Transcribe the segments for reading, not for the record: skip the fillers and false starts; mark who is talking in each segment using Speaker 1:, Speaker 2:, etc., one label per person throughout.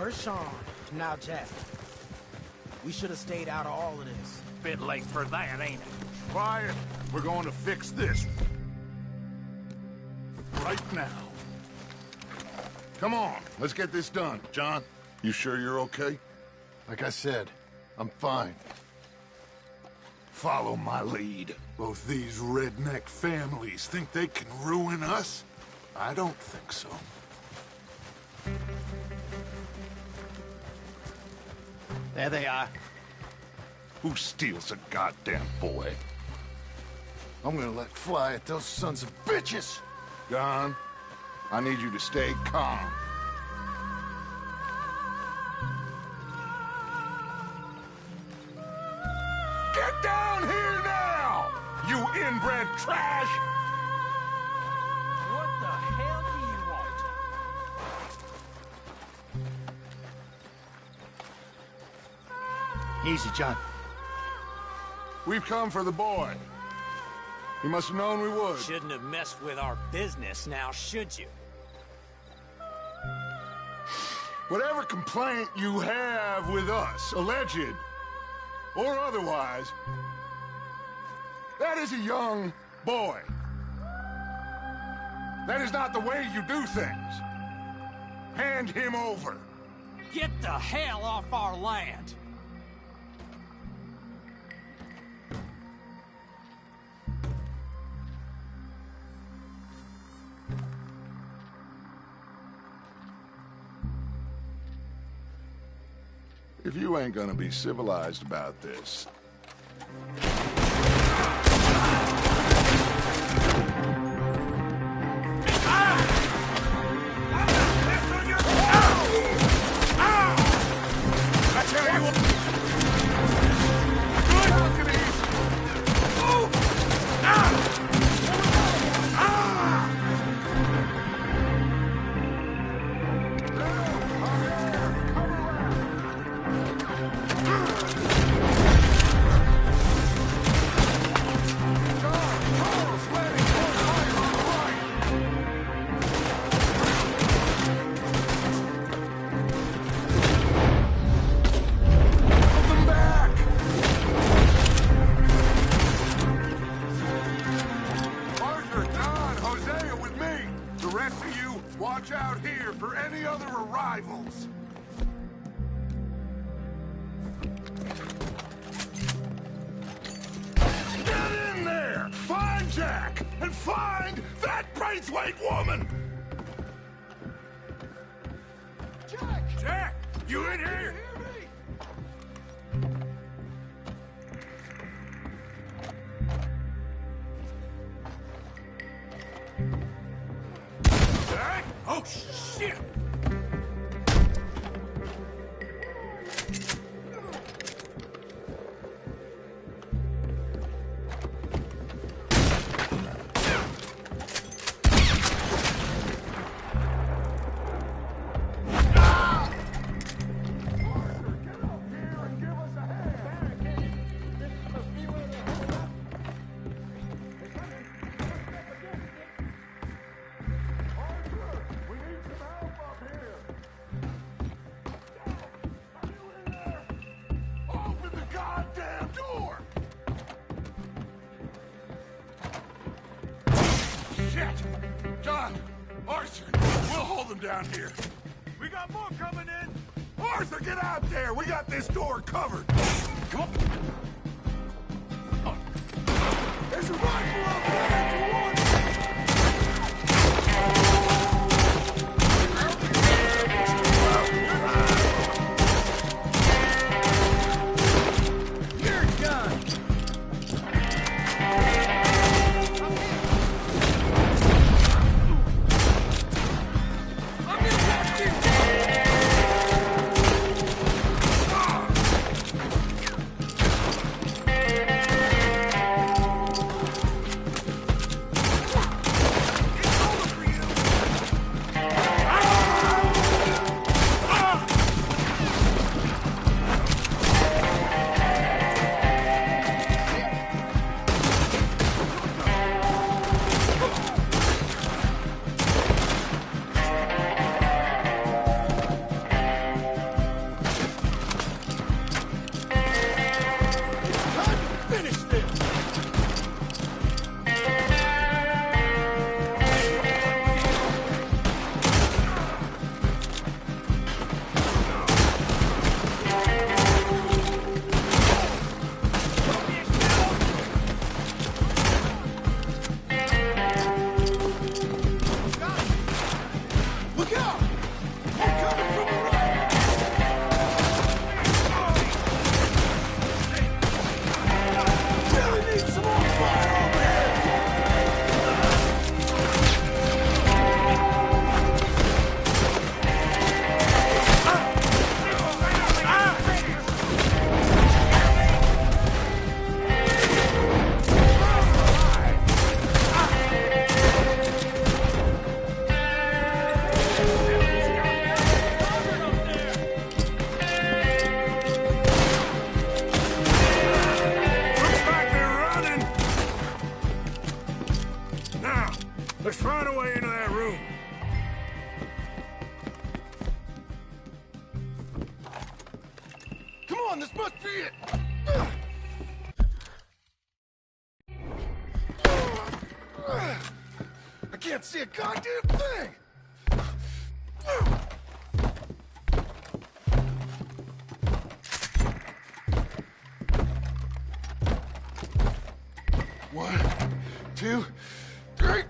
Speaker 1: First Sean, now Jack. We should have stayed out of all of this.
Speaker 2: Bit late for that, ain't it?
Speaker 3: Quiet. We're going to fix this. Right now. Come on, let's get this done. John, you sure you're okay?
Speaker 4: Like I said, I'm fine.
Speaker 3: Follow my lead. Both these redneck families think they can ruin us? I don't think so.
Speaker 2: There they are.
Speaker 3: Who steals a goddamn boy?
Speaker 4: I'm gonna let fly at those sons of bitches!
Speaker 3: John, I need you to stay calm. Get down here now, you inbred trash!
Speaker 2: What the hell do you want?
Speaker 4: Easy, John.
Speaker 3: We've come for the boy. You must have known we would.
Speaker 1: Shouldn't have messed with our business now, should you?
Speaker 3: Whatever complaint you have with us, alleged or otherwise, that is a young boy. That is not the way you do things. Hand him over.
Speaker 1: Get the hell off our land!
Speaker 3: If you ain't gonna be civilized about this... Watch out here for any other arrivals. Get in there! Find Jack! And find that Braithwaite woman! Jack! Jack! You in here? Oh, shit! John! Arthur! We'll hold them down here. We got more coming in! Arthur, get out there! We got this door covered! Come on! Oh. There's a rifle up there if you want it! our way into that room.
Speaker 4: Come on, this must be it! I can't see a goddamn thing! One, two, three.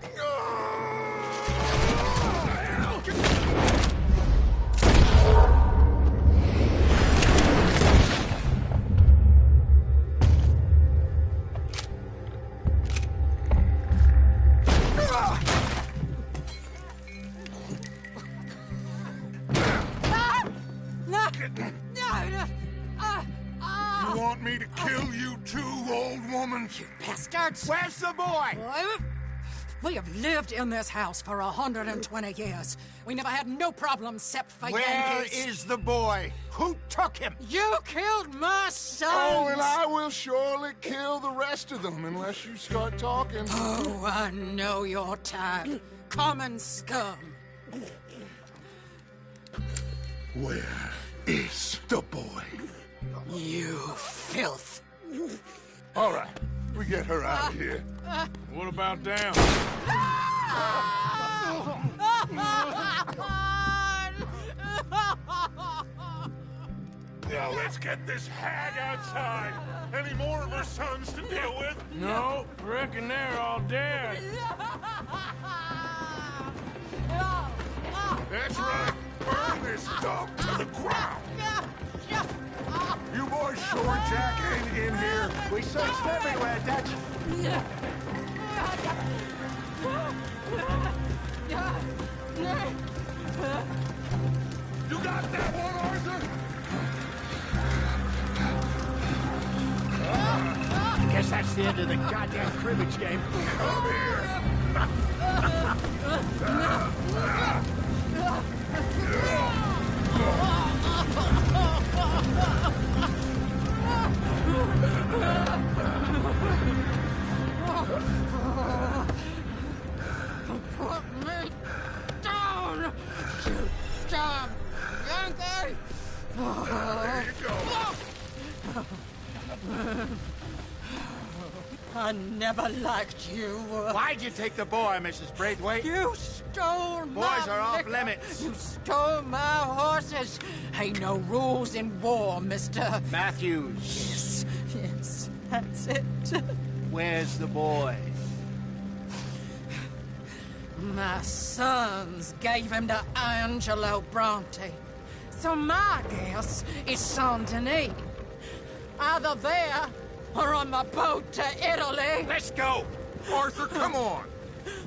Speaker 3: You want me to kill you too, old woman?
Speaker 5: Bastards!
Speaker 1: Where's the boy?
Speaker 5: We have lived in this house for 120 years. We never had no problems except for
Speaker 1: Where
Speaker 5: Yankees.
Speaker 1: is the boy? Who took him?
Speaker 5: You killed my son!
Speaker 4: Oh, and I will surely kill the rest of them unless you start talking.
Speaker 5: Oh, I know your type. Common scum.
Speaker 3: Where is the boy?
Speaker 5: You filth.
Speaker 3: All right, we get her out of here. What about them? Now let's get this hag outside. Any more of her sons to deal with?
Speaker 2: No, reckon they're all dead.
Speaker 3: That's right. Burn this dog to the ground. You boys sure Jack ain't in here?
Speaker 1: We searched everywhere, Dutch.
Speaker 3: You got that one, Arthur?
Speaker 1: Guess that's the end of the goddamn cribbage game.
Speaker 3: Come here.
Speaker 5: Put me down! You damn Yankee!
Speaker 3: There you go.
Speaker 5: I never liked you.
Speaker 1: Why'd you take the boy, Mrs. Braithwaite?
Speaker 5: You stole my
Speaker 1: Boys are off
Speaker 5: liquor.
Speaker 1: limits.
Speaker 5: You stole my horses. Ain't no rules in war, mister.
Speaker 1: Matthews,
Speaker 5: Yes, that's it.
Speaker 1: where's the boy?
Speaker 5: My sons gave him to Angelo Bronte. So my guess is Saint Denis. Either there or on the boat to Italy.
Speaker 1: Let's go.
Speaker 3: Arthur, come on.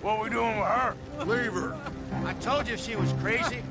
Speaker 3: What we doing with her? Leave her.
Speaker 1: I told you she was crazy.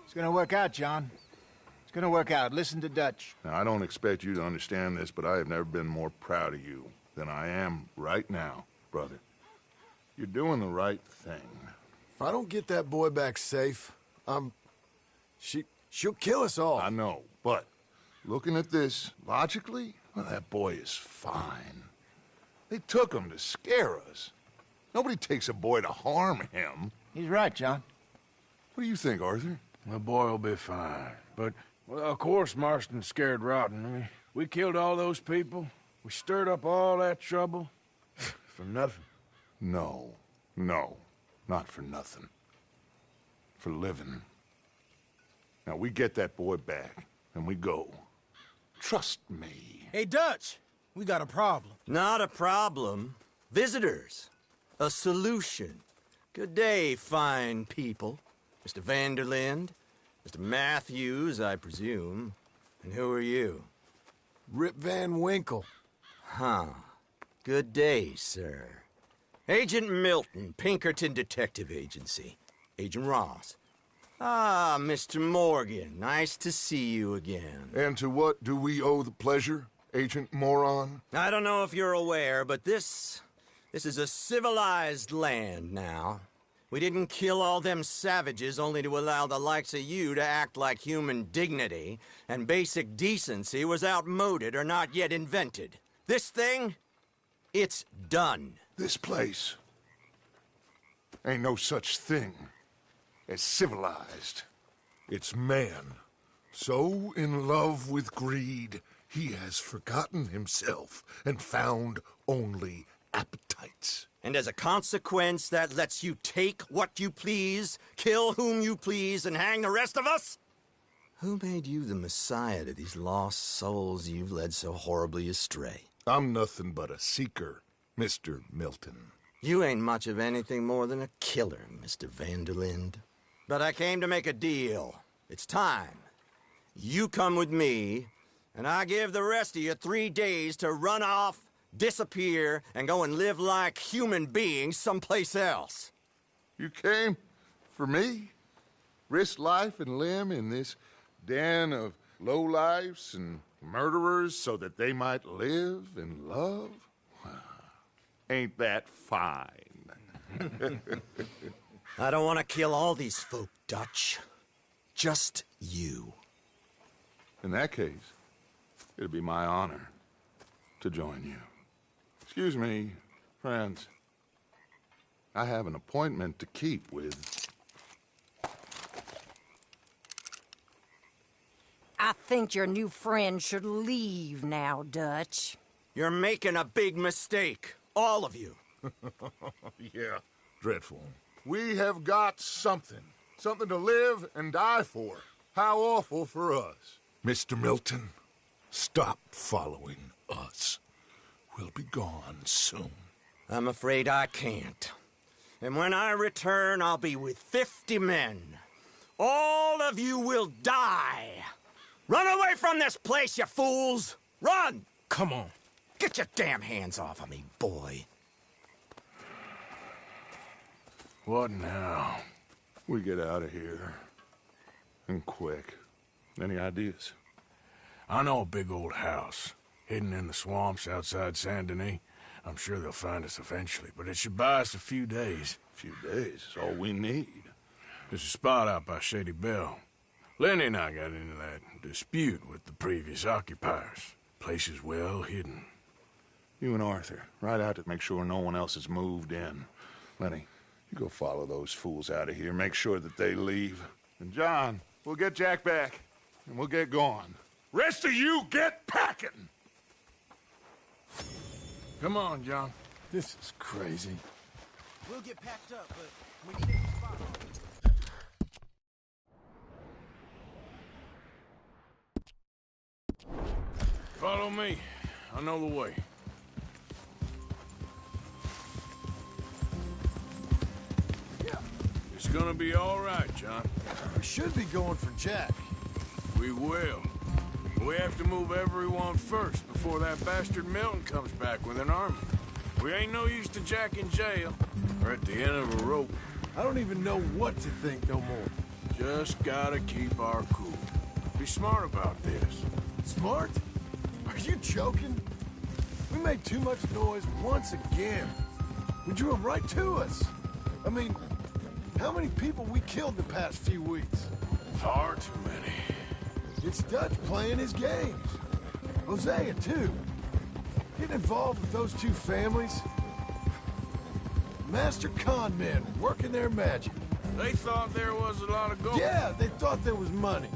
Speaker 1: It's gonna work out, John. It's gonna work out. Listen to Dutch.
Speaker 3: Now, I don't expect you to understand this, but I have never been more proud of you than I am right now, brother. You're doing the right thing.
Speaker 4: If I don't get that boy back safe, she'll kill us all.
Speaker 3: I know, but looking at this logically, well, that boy is fine. They took him to scare us. Nobody takes a boy to harm him.
Speaker 1: He's right, John.
Speaker 3: What do you think, Arthur?
Speaker 2: The boy will be fine. But, well, of course Marston's scared rotten. I mean, we killed all those people. We stirred up all that trouble. For nothing.
Speaker 3: No, not for nothing. For living. Now, we get that boy back, and we go. Trust me.
Speaker 1: Hey, Dutch, we got a problem.
Speaker 6: Not a problem. Visitors. A solution. Good day, fine people. Mr. Vanderlind, Mr. Matthews, I presume. And who are you?
Speaker 4: Rip Van Winkle.
Speaker 6: Huh. Good day, sir. Agent Milton, Pinkerton Detective Agency. Agent Ross. Ah, Mr. Morgan, nice to see you again.
Speaker 4: And to what do we owe the pleasure, Agent Moron?
Speaker 6: I don't know if you're aware, but this is a civilized land now. We didn't kill all them savages only to allow the likes of you to act like human dignity, and basic decency was outmoded or not yet invented. This thing, it's done.
Speaker 4: This place ain't no such thing as civilized. It's man, so in love with greed, he has forgotten himself and found only appetites.
Speaker 6: And as a consequence, that lets you take what you please, kill whom you please, and hang the rest of us? Who made you the messiah to these lost souls you've led so horribly astray?
Speaker 4: I'm nothing but a seeker, Mr. Milton.
Speaker 6: You ain't much of anything more than a killer, Mr. Vanderlind. But I came to make a deal. It's time. You come with me, and I give the rest of you 3 days to run off, disappear, and go and live like human beings someplace else.
Speaker 4: You came for me? Risk life and limb in this den of lowlifes and murderers so that they might live and love? Ain't that fine?
Speaker 6: I don't want to kill all these folk, Dutch. Just you.
Speaker 4: In that case, it'd be my honor to join you. Excuse me, friends. I have an appointment to keep with...
Speaker 7: I think your new friend should leave now, Dutch.
Speaker 6: You're making a big mistake. All of you.
Speaker 4: Yeah, dreadful. We have got something. Something to live and die for. How awful for us. Mr. Milton, stop following us. We'll be gone soon.
Speaker 6: I'm afraid I can't. And when I return, I'll be with 50 men. All of you will die. Run away from this place, you fools! Run!
Speaker 1: Come on.
Speaker 6: Get your damn hands off of me, boy.
Speaker 2: What now?
Speaker 4: We get out of here. And quick. Any ideas?
Speaker 2: I know a big old house, hidden in the swamps outside Saint Denis. I'm sure they'll find us eventually, but it should buy us a few days.
Speaker 4: A few days is all we need.
Speaker 2: There's a spot out by Shady Bell. Lenny and I got into that dispute with the previous occupiers. Place is well hidden.
Speaker 4: You and Arthur, ride out to make sure no one else has moved in. Lenny, you go follow those fools out of here. Make sure that they leave. And John, we'll get Jack back, and we'll get going. Rest of you, get packing!
Speaker 2: Come on, John.
Speaker 3: This is crazy.
Speaker 1: We'll get packed up, but we need a spot.
Speaker 2: Follow me. I know the way. It's gonna be all right, John.
Speaker 3: We should be going for Jack.
Speaker 2: We will. We have to move everyone first before that bastard Milton comes back with an army. We ain't no use to Jack in jail or at the end of a rope.
Speaker 3: I don't even know what to think no more.
Speaker 2: Just gotta keep our cool. Be smart about this.
Speaker 3: Smart? Are you joking? We made too much noise once again. We drew them right to us. I mean, how many people we killed the past few weeks?
Speaker 2: Far too many.
Speaker 3: It's Dutch playing his games. Hosea, too. Getting involved with those two families. Master con men working their magic.
Speaker 2: They thought there was a lot of gold.
Speaker 3: Yeah, they thought there was money.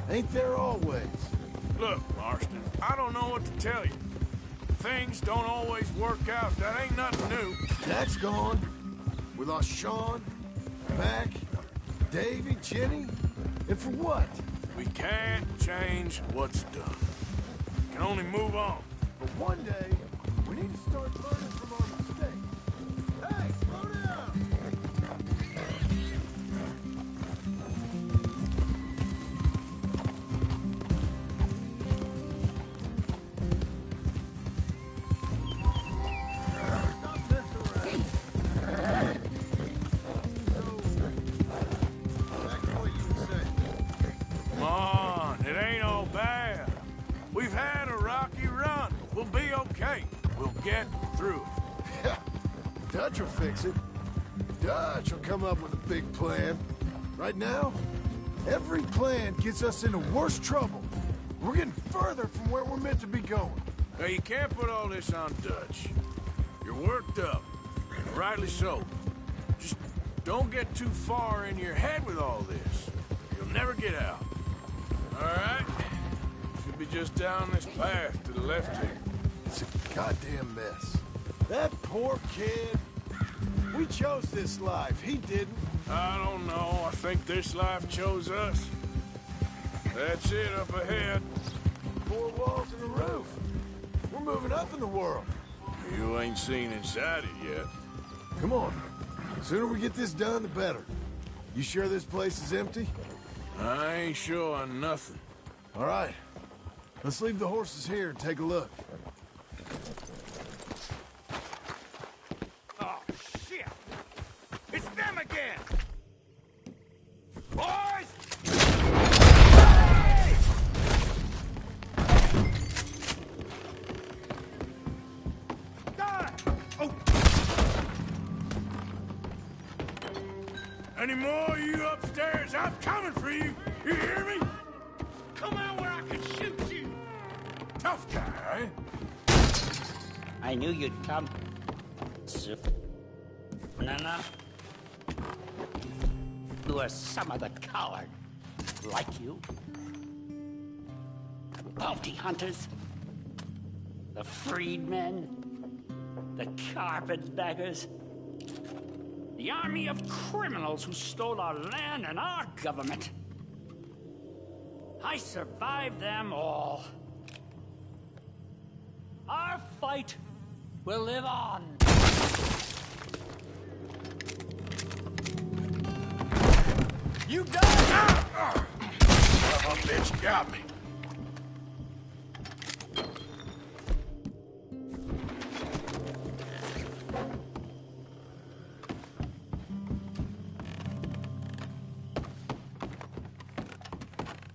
Speaker 3: Ain't there always?
Speaker 2: Look, Marston, I don't know what to tell you. Things don't always work out. That ain't nothing new.
Speaker 3: Jack's gone. We lost Sean, Mac, Davy, Jenny. And for what?
Speaker 2: We can't change what's done. We can only move on.
Speaker 3: But one day, we need to start learning from our mistakes. Hey, slow down! Stop this already.
Speaker 2: We've had a rocky run. We'll be okay. We'll get through it.
Speaker 3: Yeah, Dutch will fix it. Dutch will come up with a big plan. Right now, every plan gets us into worse trouble. We're getting further from where we're meant to be going.
Speaker 2: Now, you can't put all this on Dutch. You're worked up, and rightly so. Just don't get too far in your head with all this. You'll never get out. All right? Should be just down this path to the left here.
Speaker 3: It's a goddamn mess. That poor kid. We chose this life. He didn't.
Speaker 2: I don't know. I think this life chose us. That's it up ahead.
Speaker 3: 4 walls and a roof. We're moving up in the world.
Speaker 2: You ain't seen inside it yet.
Speaker 3: Come on. The sooner we get this done, the better. You sure this place is empty?
Speaker 2: I ain't sure on nothing.
Speaker 3: All right. Let's leave the horses here and take a look.
Speaker 8: Oh, shit! It's them again! Boys! Hey! Die! Oh!
Speaker 2: Any more of you upstairs? I'm coming for you. You hear me?
Speaker 8: Come out where I can shoot you!
Speaker 2: Tough guy, eh?
Speaker 9: I knew you'd come soon enough. You are some other coward, like you. Bounty hunters, the freedmen, the carpetbaggers, the army of criminals who stole our land and our government. I survived them all. Our fight will live on.
Speaker 2: You died! Son of a bitch got me.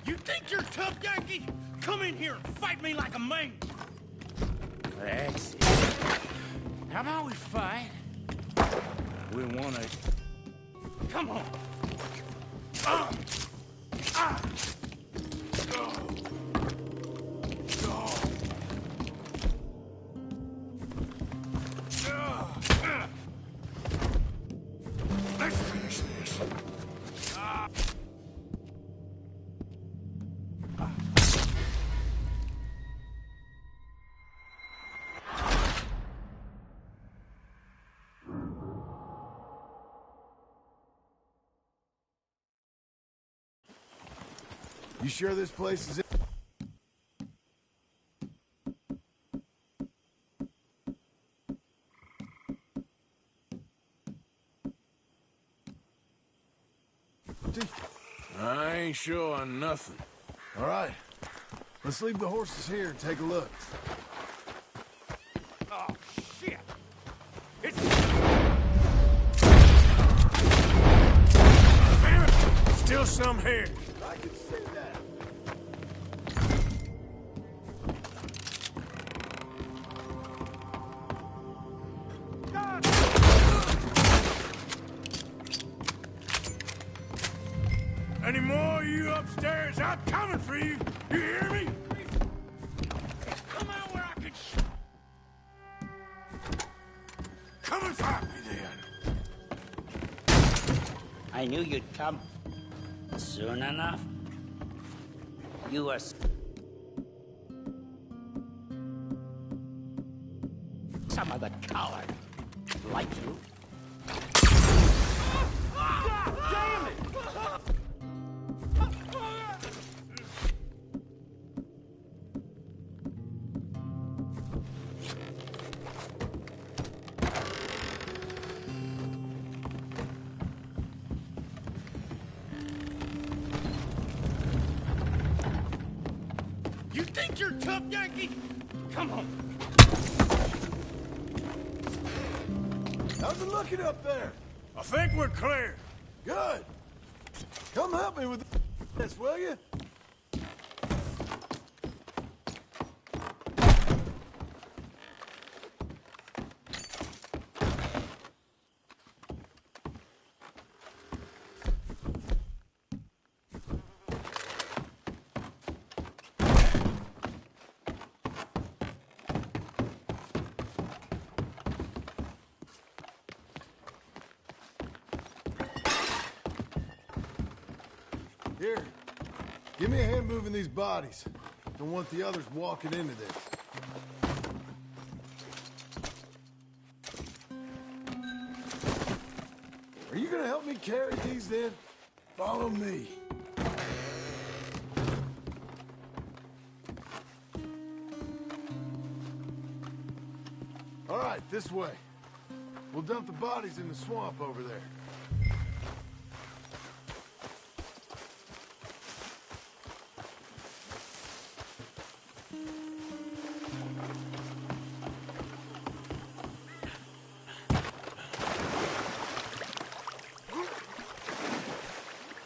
Speaker 8: You think you're tough, Yankee? Come in here and fight me like a man!
Speaker 1: That's it. How about we fight? We wanna...
Speaker 8: Come on!
Speaker 2: Let's finish this.
Speaker 3: You sure this place is empty?
Speaker 2: I ain't sure on nothing.
Speaker 3: All right. Let's leave the horses here and take a look.
Speaker 8: Oh, shit! It's...
Speaker 2: Damn it! Still some here.
Speaker 3: I can see that.
Speaker 2: Any more of you upstairs? I'm coming for you. You hear me?
Speaker 8: Come out where I can shoot!
Speaker 2: Come and fight me then.
Speaker 9: I knew you'd come soon enough. You are some other coward, like you.
Speaker 8: God damn it! You think you're tough, Yankee? Come on.
Speaker 3: How's it looking up there?
Speaker 2: I think we're clear.
Speaker 3: Good. Come help me with this, will you? Here, give me a hand moving these bodies. Don't want the others walking into this. Are you gonna help me carry these then? Follow me. All right, this way. We'll dump the bodies in the swamp over there.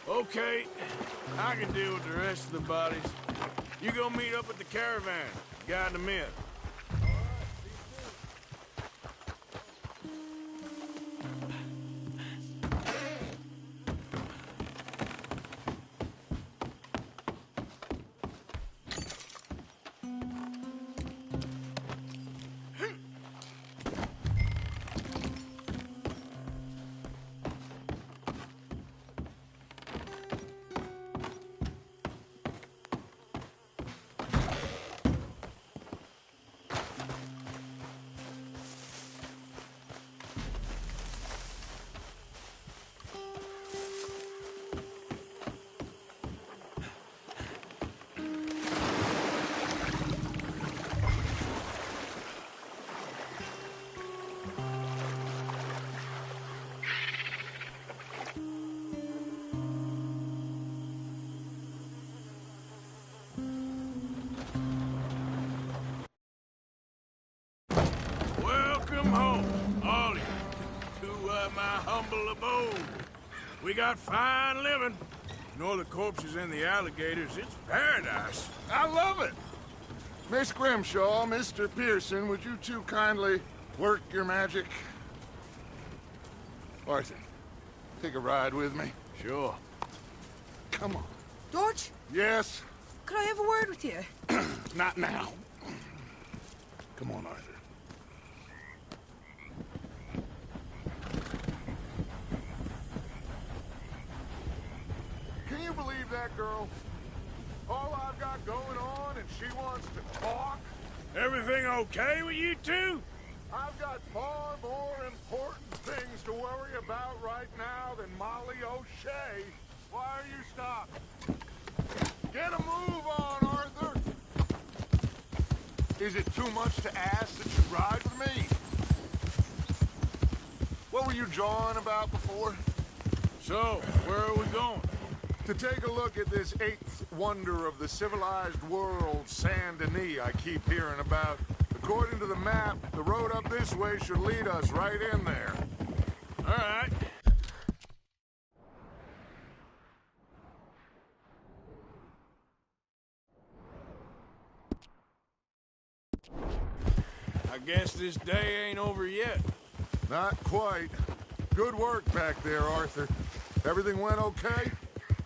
Speaker 2: Okay, I can deal with the rest of the bodies. You go meet up with the caravan. Guide them in. Welcome home, all of you, to my humble abode. We got fine living. Ignore the corpses and the alligators. It's paradise.
Speaker 4: I love it. Miss Grimshaw, Mr. Pearson, would you two kindly work your magic? Arthur, take a ride with me.
Speaker 2: Sure.
Speaker 4: Come on.
Speaker 10: George,
Speaker 4: Yes?
Speaker 10: could I have a word with you?
Speaker 4: Not now. Come on, Arthur. Can you believe that girl? All I've got going on and she wants to talk?
Speaker 2: Everything okay with you two?
Speaker 4: I've got far more important things to worry about right now than Molly O'Shea. Why are you stopped? Get a move on, Arthur! Is it too much to ask that you ride with me? What were you jawing about before?
Speaker 2: So, where are we going?
Speaker 4: To take a look at this eighth wonder of the civilized world, Saint Denis, I keep hearing about. According to the map, the road up this way should lead us right in there.
Speaker 2: All right. I guess this day ain't over yet.
Speaker 4: Not quite. Good work back there, Arthur. Everything went okay?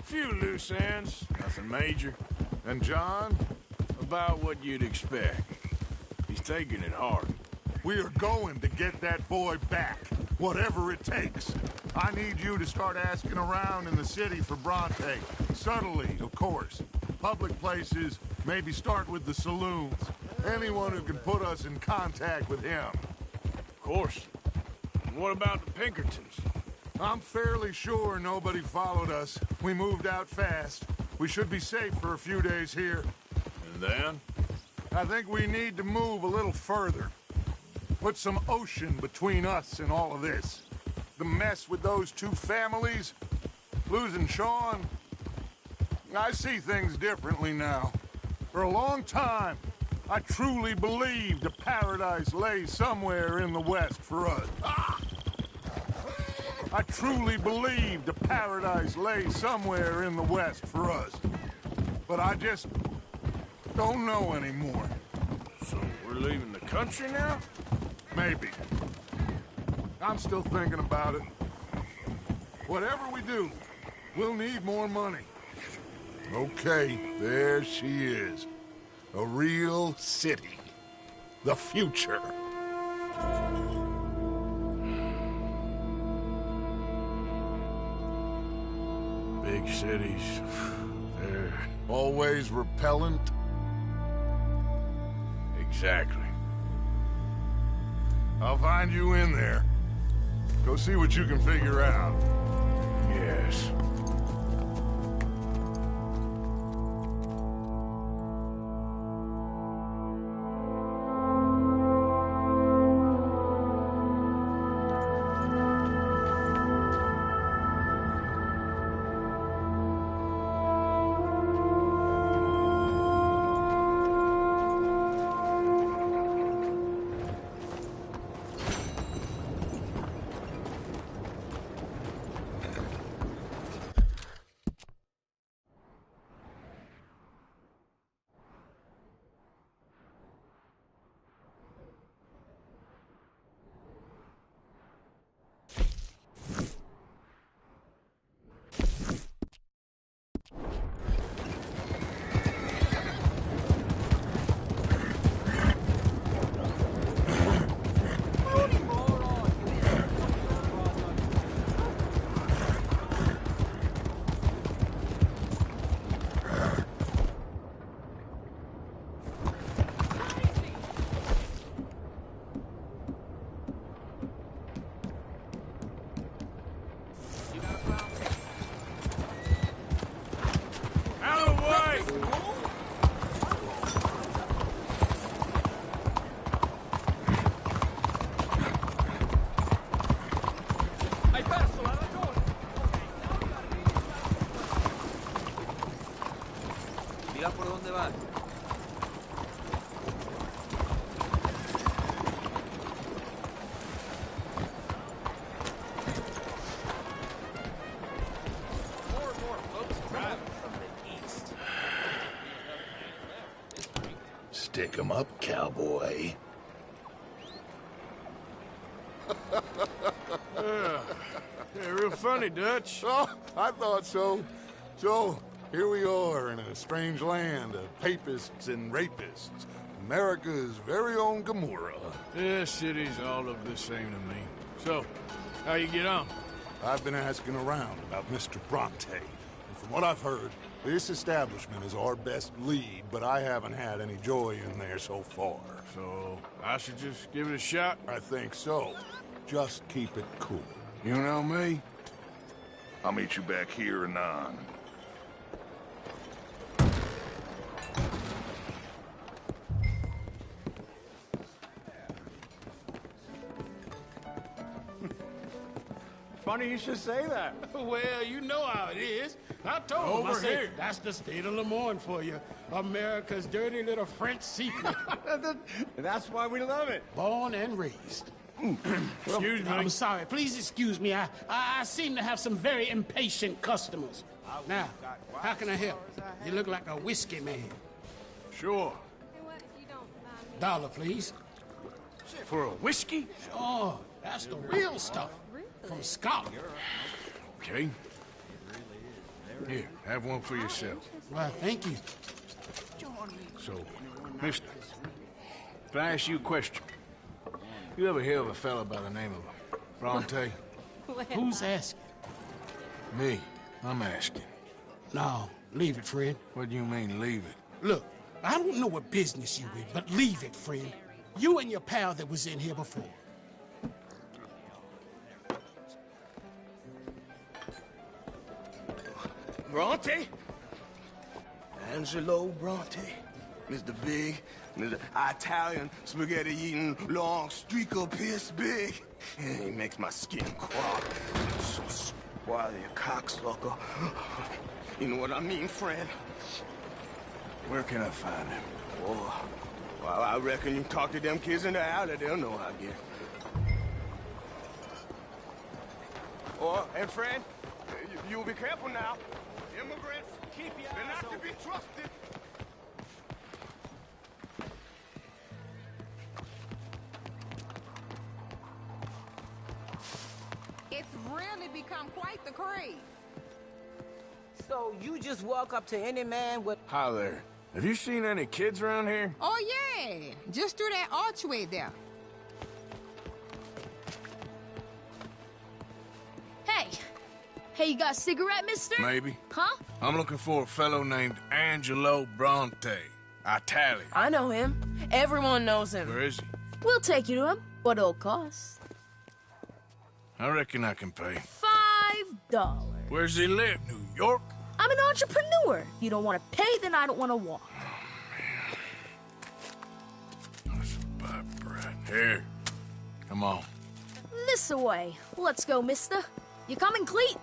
Speaker 2: Few loose ends, nothing major.
Speaker 4: And John?
Speaker 2: About what you'd expect. He's taking it hard.
Speaker 4: We are going to get that boy back, whatever it takes. I need you to start asking around in the city for Bronte. Subtly, of course. Public places, maybe start with the saloons. Anyone who can put us in contact with him.
Speaker 2: Of course. And what about the Pinkertons?
Speaker 4: I'm fairly sure nobody followed us. We moved out fast. We should be safe for a few days here.
Speaker 2: And then?
Speaker 4: I think we need to move a little further. Put some ocean between us and all of this. The mess with those two families, losing Sean. I see things differently now. For a long time, I truly believed a paradise lay somewhere in the west for us. I truly believed a paradise lay somewhere in the west for us. But I just don't know anymore.
Speaker 2: So we're leaving the country now?
Speaker 4: Maybe. I'm still thinking about it. Whatever we do, we'll need more money. Okay, there she is. A real city. The future.
Speaker 2: big cities. They're...
Speaker 4: Always repellent?
Speaker 2: Exactly.
Speaker 4: I'll find you in there. Go see what you can figure out.
Speaker 2: Yes.
Speaker 11: Mira por dónde va. More and more folks arriving from the east.
Speaker 4: Stick 'em up, cowboy.
Speaker 2: Yeah, real funny, Dutch.
Speaker 4: Oh, I thought so. So, here we are in a strange land of papists and rapists. America's very own Gomorrah.
Speaker 2: Yeah, cities all look the same to me. So, how you get on?
Speaker 4: I've been asking around about Mr. Bronte, and from what I've heard, this establishment is our best lead, but I haven't had any joy in there so far.
Speaker 2: So, I should just give it a shot?
Speaker 4: I think so. Just keep it cool.
Speaker 2: You know me?
Speaker 4: I'll meet you back here anon.
Speaker 9: Funny you should say that.
Speaker 8: Well, you know how it is. I told him, I
Speaker 2: Over
Speaker 8: said,
Speaker 2: here.
Speaker 8: that's the state of Lemoyne for you. America's dirty little French secret.
Speaker 9: That's why we love it.
Speaker 8: Born and raised.
Speaker 2: Excuse me.
Speaker 8: I'm sorry. Please excuse me. I seem to have some very impatient customers. Now, how can I help? You look like a whiskey man.
Speaker 2: Sure.
Speaker 8: $1, please.
Speaker 2: For a whiskey?
Speaker 8: Oh, that's the real stuff. From Scotland.
Speaker 2: Okay. Here, have one for yourself.
Speaker 8: Well, thank you.
Speaker 2: So, mister, can I ask you a question? You ever hear of a fella by the name of Bronte?
Speaker 8: Who's asking?
Speaker 2: Me. I'm asking.
Speaker 8: No, leave it, friend.
Speaker 2: What do you mean, leave it?
Speaker 8: Look, I don't know what business you in, but leave it, friend. You and your pal that was in here before.
Speaker 12: Bronte? Angelo Bronte. Mr. Big, Mr. Italian spaghetti-eating, long streaker piss big. He makes my skin crawl. So spoil you cocksucker. You know what I mean, friend?
Speaker 2: Where can I find him?
Speaker 12: Oh, well, I reckon you talk to them kids in the alley, they'll know how to get. Oh, and friend, you'll be careful now. Immigrants, they're not to be trusted.
Speaker 13: It's really become quite the craze.
Speaker 1: So you just walk up to any man with...
Speaker 2: Hi there. Have you seen any kids around here?
Speaker 13: Oh, yeah. Just through that archway there.
Speaker 14: Hey, you got a cigarette, mister?
Speaker 2: Maybe.
Speaker 14: Huh?
Speaker 2: I'm looking for a fellow named Angelo Bronte. Italian.
Speaker 15: I know him. Everyone knows him.
Speaker 2: Where is he?
Speaker 14: We'll take you to him. What it'll cost?
Speaker 2: I reckon I can pay.
Speaker 14: $5.
Speaker 2: Where's he live? New York?
Speaker 14: I'm an entrepreneur. If you don't want to pay, then I don't want to walk.
Speaker 2: That's about right. Here. Come on.
Speaker 14: This away. Let's go, mister. You coming, Cleet?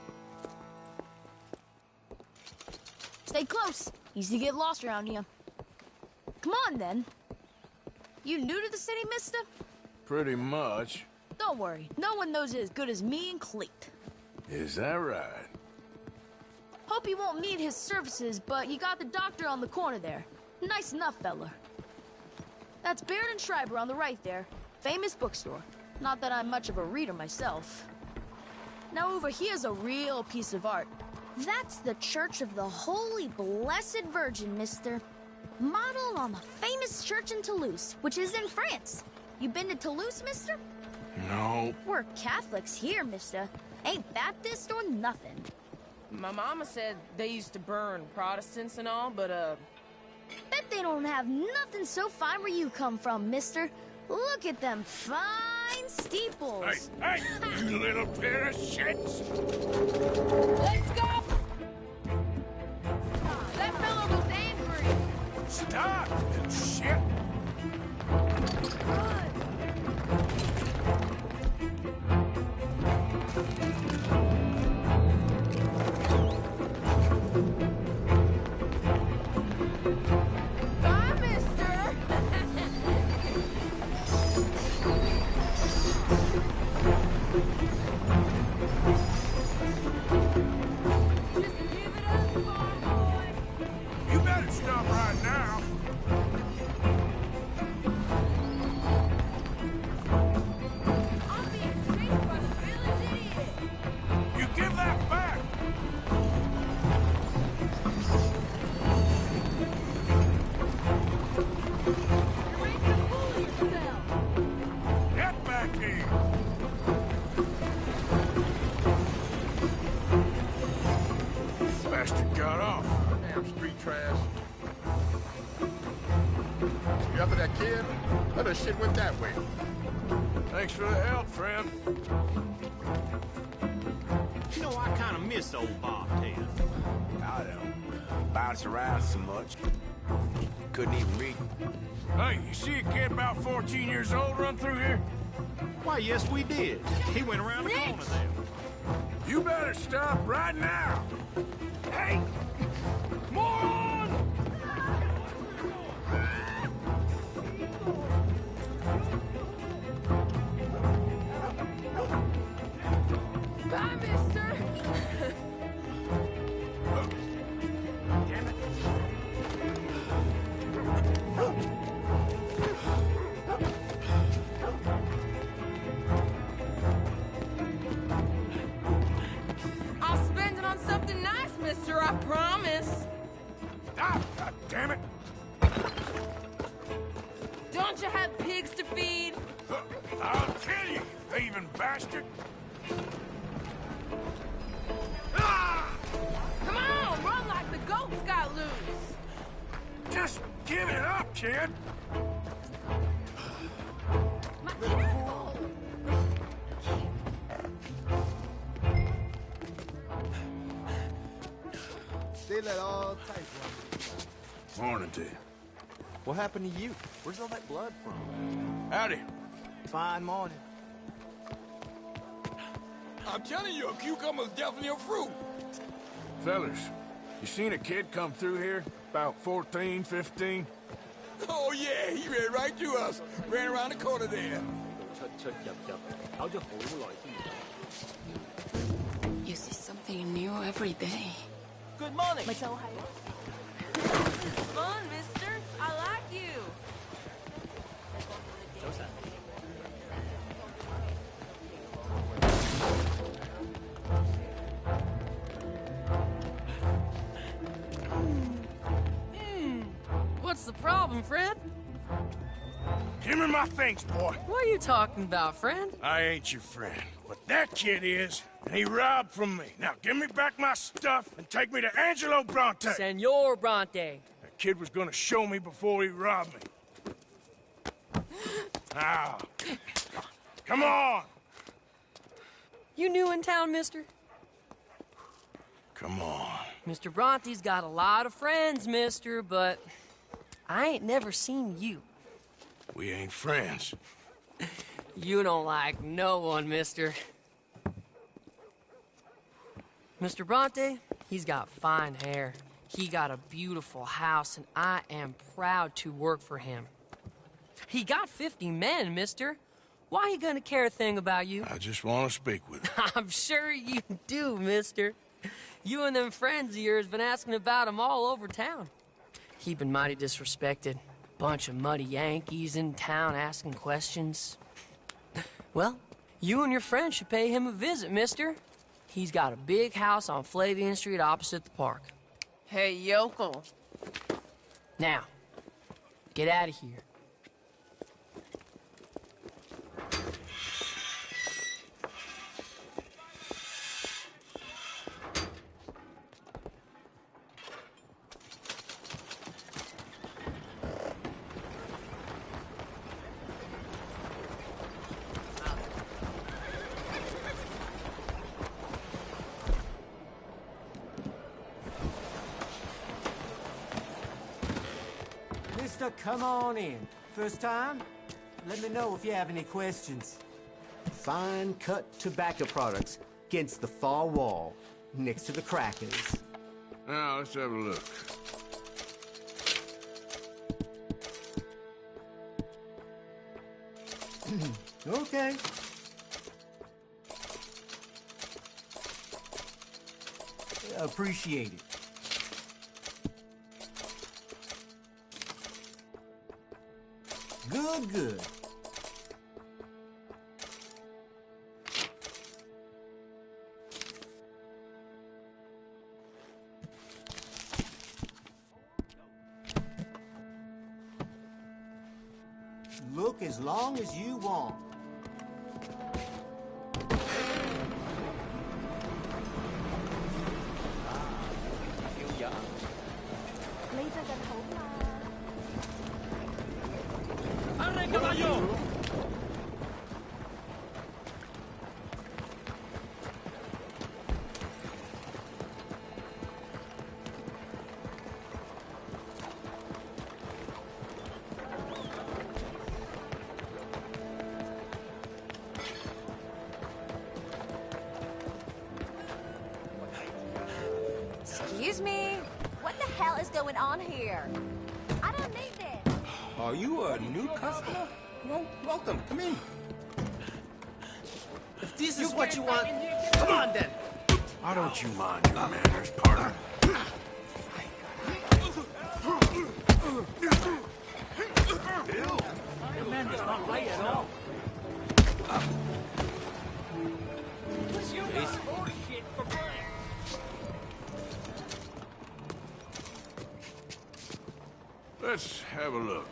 Speaker 14: Stay close. Easy to get lost around here. Come on, then. You new to the city, mister?
Speaker 2: Pretty much.
Speaker 14: Don't worry. No one knows it as good as me and Cleet.
Speaker 2: Is that right?
Speaker 14: Hope you won't need his services, but you got the doctor on the corner there. Nice enough, fella. That's Baird and Schreiber on the right there. Famous bookstore. Not that I'm much of a reader myself. Now over here's a real piece of art.
Speaker 16: That's the Church of the Holy Blessed Virgin, mister. Modeled on the famous church in Toulouse, which is in France. You been to Toulouse, mister?
Speaker 2: No.
Speaker 16: We're Catholics here, mister. Ain't Baptist or nothing.
Speaker 15: My mama said they used to burn Protestants and all, but,
Speaker 16: Bet they don't have nothing so fine where you come from, mister. Look at them fine steeples.
Speaker 2: Hey, you little pair of shits!
Speaker 15: Let's go! That fellow was angry.
Speaker 2: Stop, little shit!
Speaker 15: Bye, mister!
Speaker 2: You better stop right now.
Speaker 15: I'm being chased by the village idiot.
Speaker 2: You give that back!
Speaker 15: You're making a fool of yourself.
Speaker 2: Get back here! Bastard got off.
Speaker 4: Damn street trash. You after that kid? Other shit went that way.
Speaker 2: Thanks for the help, friend.
Speaker 9: You know, I kind of miss old Bobtail.
Speaker 12: I don't bounce around so much. Couldn't even read.
Speaker 2: Hey, you see a kid about 14 years old run through here?
Speaker 9: Why, yes, we did. He went around the corner there.
Speaker 2: You better stop right now. Hey! Moron!
Speaker 15: Bye, mister!
Speaker 2: Damn it.
Speaker 15: I'll spend it on something nice, mister, I promise.
Speaker 2: Ah, God damn it!
Speaker 15: Don't you have pigs to feed?
Speaker 2: I'll kill you, you thieving bastard!
Speaker 15: Come on, run like the goats got loose.
Speaker 2: Just give it up, kid!
Speaker 15: Careful!
Speaker 17: They let all type of
Speaker 2: Morning to you.
Speaker 17: What happened to you? Where's all that blood from?
Speaker 2: Howdy.
Speaker 17: Fine morning.
Speaker 12: I'm telling you, a cucumber's definitely a fruit.
Speaker 2: Fellas, you seen a kid come through here? About 14, 15?
Speaker 12: Oh, yeah, he ran right to us. Ran around the corner there.
Speaker 18: You see something new every day.
Speaker 15: Good morning. This is fun, mister. I like you.
Speaker 5: What's the problem, friend?
Speaker 2: Give me my things, boy.
Speaker 5: What are you talking about, friend?
Speaker 2: I ain't your friend, but that kid is. and he robbed from me. Now give me back my stuff and take me to Angelo Bronte.
Speaker 19: Senor Bronte.
Speaker 2: That kid was gonna show me before he robbed me. Now, come on.
Speaker 19: You new in town, mister?
Speaker 2: Come on.
Speaker 19: Mr. Bronte's got a lot of friends, mister, but I ain't never seen you.
Speaker 2: We ain't friends.
Speaker 19: You don't like no one, mister. Mr. Bronte, he's got fine hair. He got a beautiful house, and I am proud to work for him. He got 50 men, mister. Why he gonna care a thing about you?
Speaker 2: I just want to speak with him.
Speaker 19: I'm sure you do, mister. You and them friends of yours been asking about him all over town. He been mighty disrespected. Bunch of muddy Yankees in town asking questions. Well, you and your friend should pay him a visit, mister. He's got a big house on Flavian Street opposite the park.
Speaker 15: Hey, yokel.
Speaker 19: Now, get out of here.
Speaker 20: Mister, come on in. First time? Let me know if you have any questions. Fine cut tobacco products against the far wall, next to the crackers.
Speaker 2: Now, let's have a look.
Speaker 20: Okay. Appreciate it. Good, good. Look as long as you want.
Speaker 19: ¡Arre, caballo!
Speaker 7: Excuse me? What the hell is going on here? I don't need this.
Speaker 9: Are you a new customer? Well, welcome. Come in.
Speaker 20: If this is what you want, come on then.
Speaker 2: Why don't you mind your manners, partner?
Speaker 20: Bill, your man is not right at all.
Speaker 2: Let's have a look.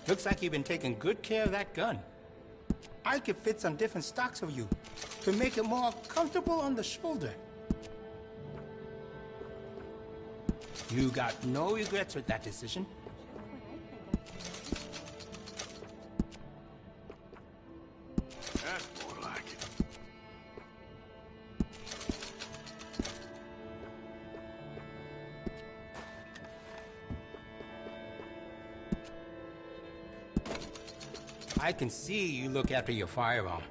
Speaker 9: Looks like you've been taking good care of that gun. I could fit some different stocks of you to make it more comfortable on the shoulder. You got no regrets with that decision.
Speaker 2: That's more like it.
Speaker 9: I can see you look after your firearm.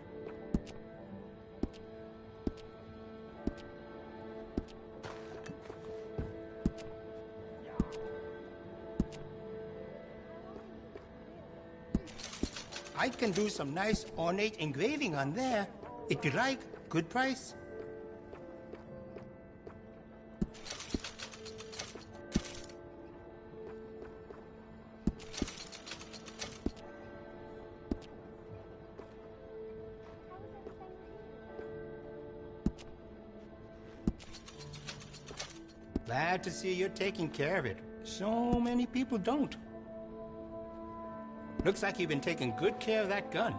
Speaker 9: I can do some nice ornate engraving on there. If you like, good price. Glad to see you're taking care of it. So many people don't. Looks like you've been taking good care of that gun.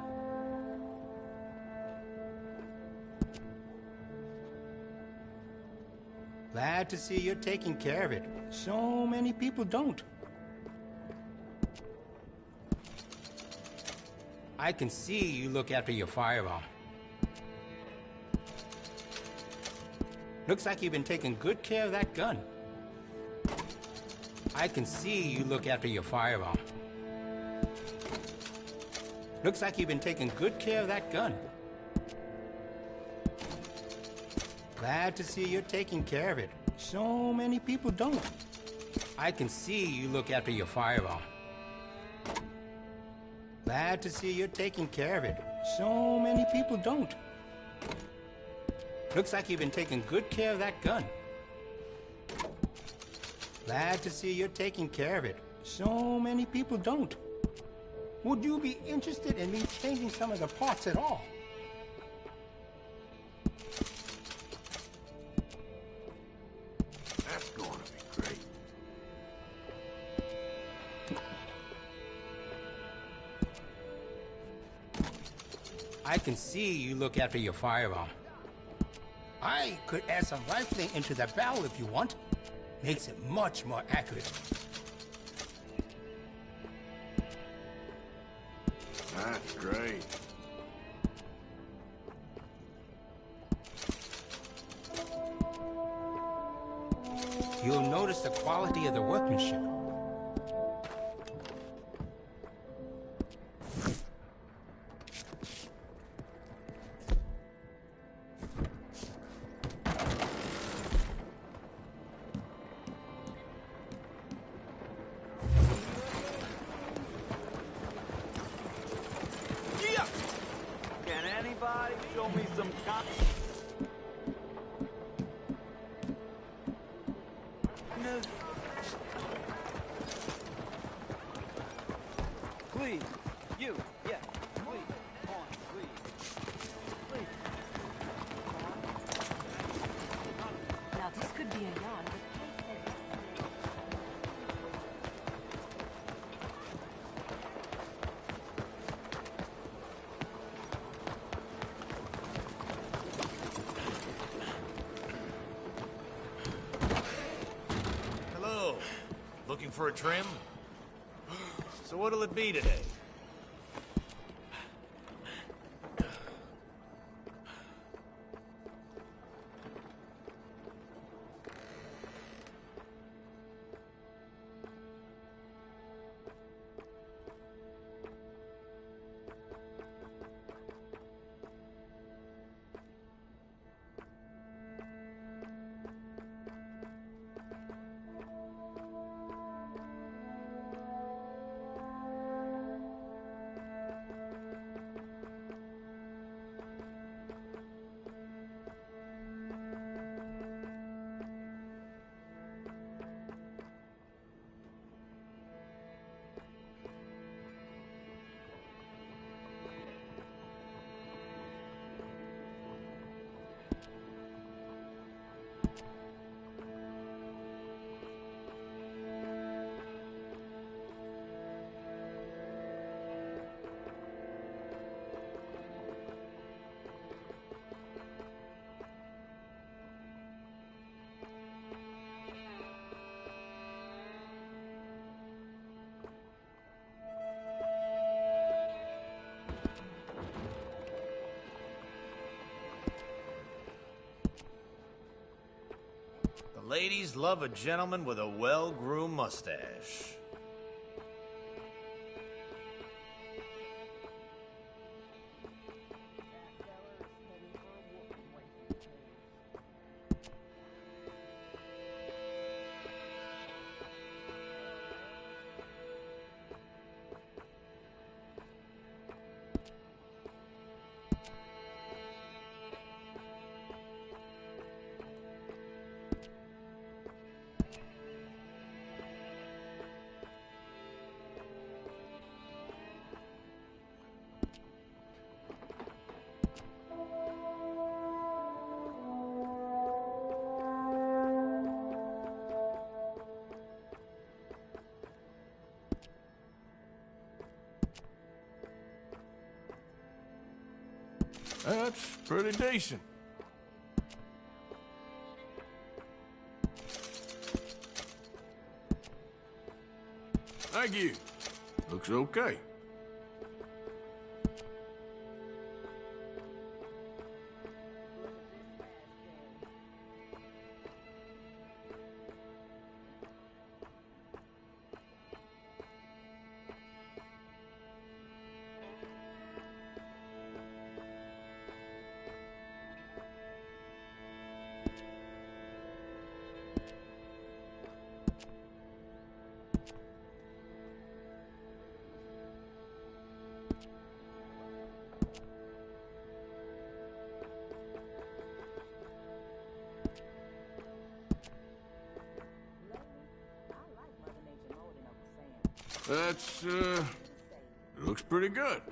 Speaker 9: Glad to see you're taking care of it. So many people don't. I can see you look after your firearm. Looks like you've been taking good care of that gun. I can see you look after your firearm. Looks like you've been taking good care of that gun. Glad to see you're taking care of it. So many people don't. I can see you look after your firearm. Glad to see you're taking care of it. So many people don't. Looks like you've been taking good care of that gun. Glad to see you're taking care of it. So many people don't. Would you be interested in me changing some of the parts at all?
Speaker 2: That's going to be great.
Speaker 9: I can see you look after your firearm. I could add some rifling into the barrel if you want. Makes it much more accurate.
Speaker 2: That's great.
Speaker 9: You'll notice the quality of the workmanship.
Speaker 11: Can anybody show me some Please, you, yeah, please, come on, please. Please.
Speaker 7: Now, this could be a yawn,
Speaker 21: Hello. Looking for a trim? So what'll it be today? Ladies love a gentleman with a well-groomed mustache.
Speaker 2: That's pretty decent. Thank you. Looks okay. That's, looks pretty good.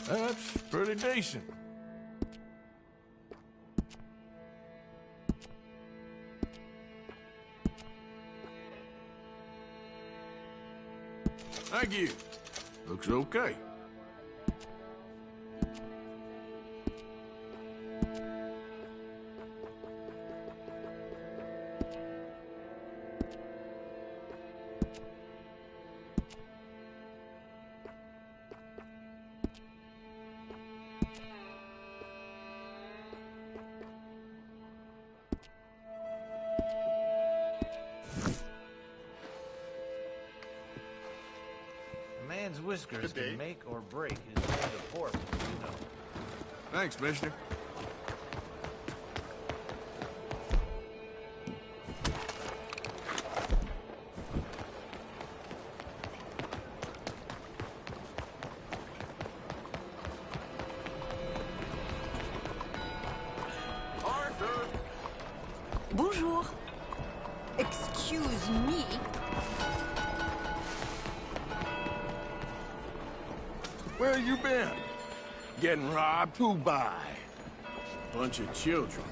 Speaker 2: That's pretty decent. Thank you. Looks okay.
Speaker 21: A man's whiskers can make or break his way to port, you know.
Speaker 2: Thanks, mister.
Speaker 10: Bonjour. Excuse me.
Speaker 4: Where you been?
Speaker 2: Getting robbed?
Speaker 4: Who by?
Speaker 2: Bunch of children.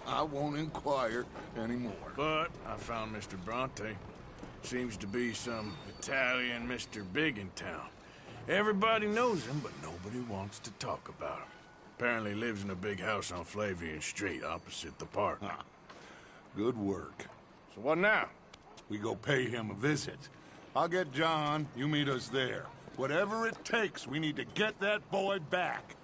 Speaker 4: I won't inquire anymore.
Speaker 2: But I found Mr. Bronte. Seems to be some Italian Mr. Big in town. Everybody knows him, but nobody wants to talk about him. Apparently lives in a big house on Flavian Street, opposite the park.
Speaker 4: Good work.
Speaker 2: So what now?
Speaker 4: We go pay him a visit. I'll get John, you meet us there. Whatever it takes, we need to get that boy back.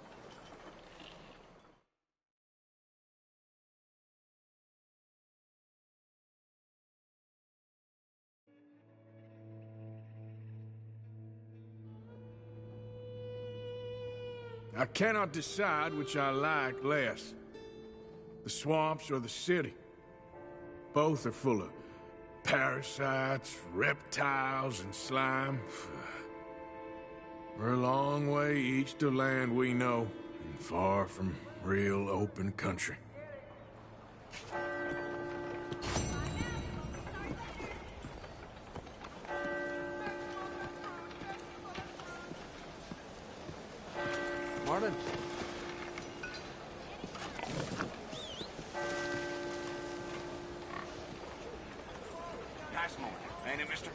Speaker 2: I cannot decide which I like less. The swamps or the city. Both are full of parasites, reptiles, and slime. We're a long way east of land we know, and far from real open country. Martin?
Speaker 12: Nice morning, ain't it, mister?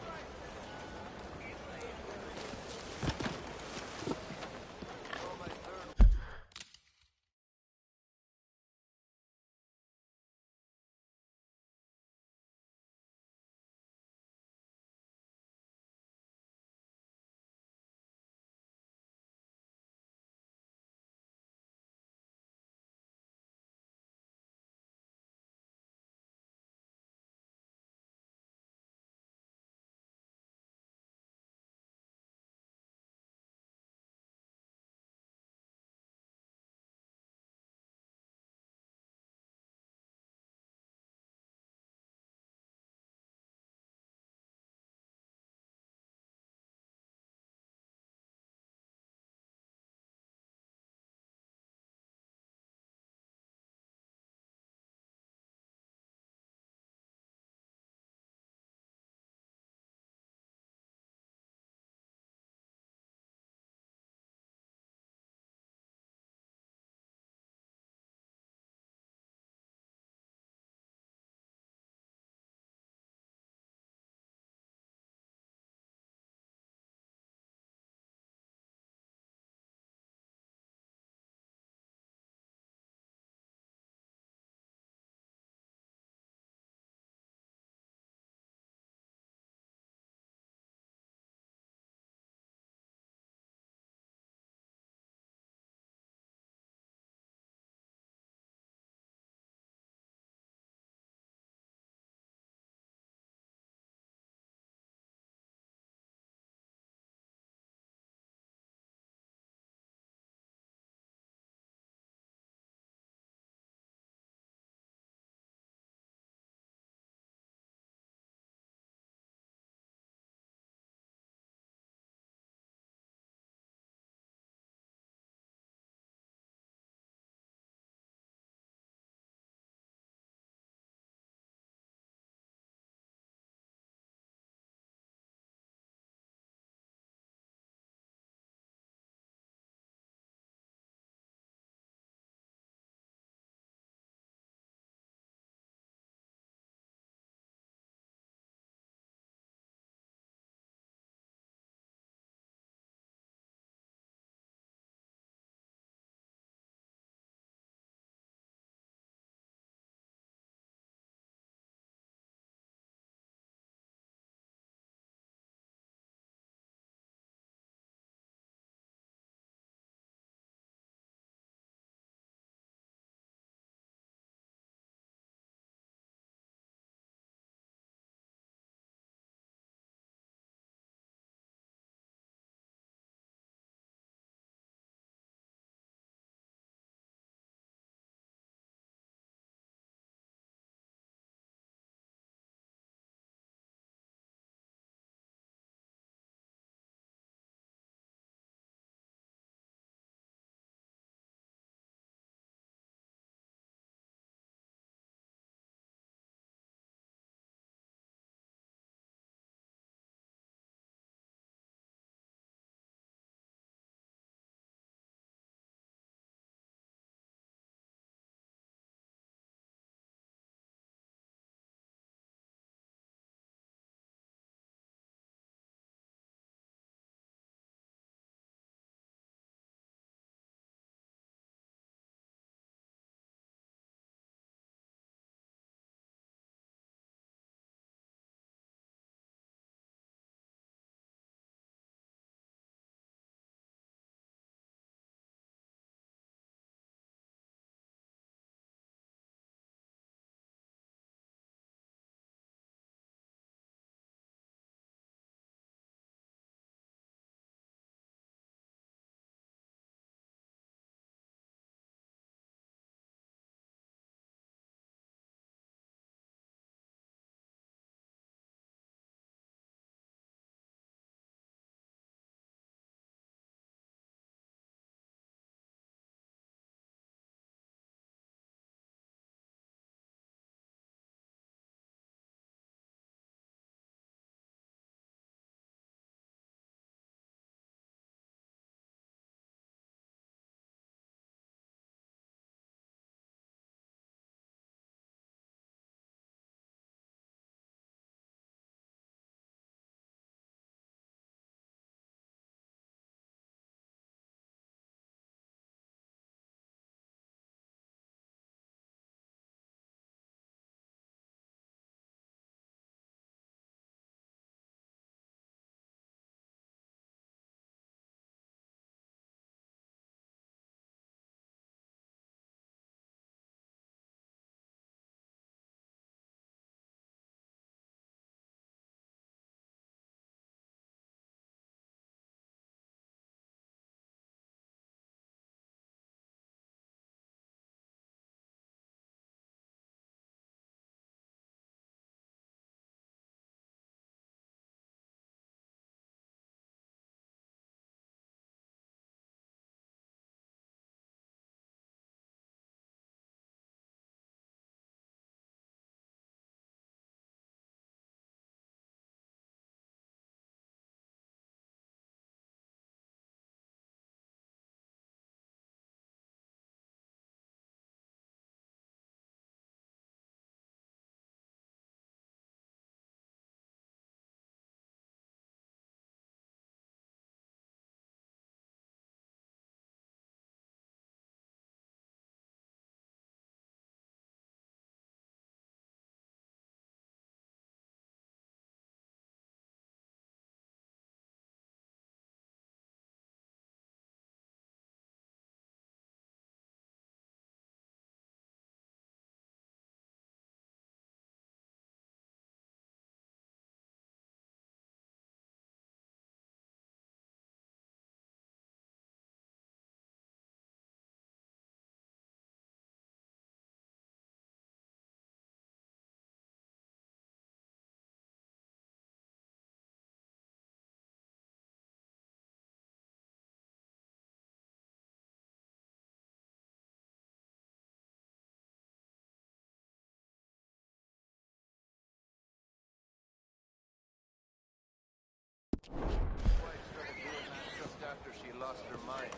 Speaker 17: lost her mind.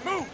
Speaker 2: Move!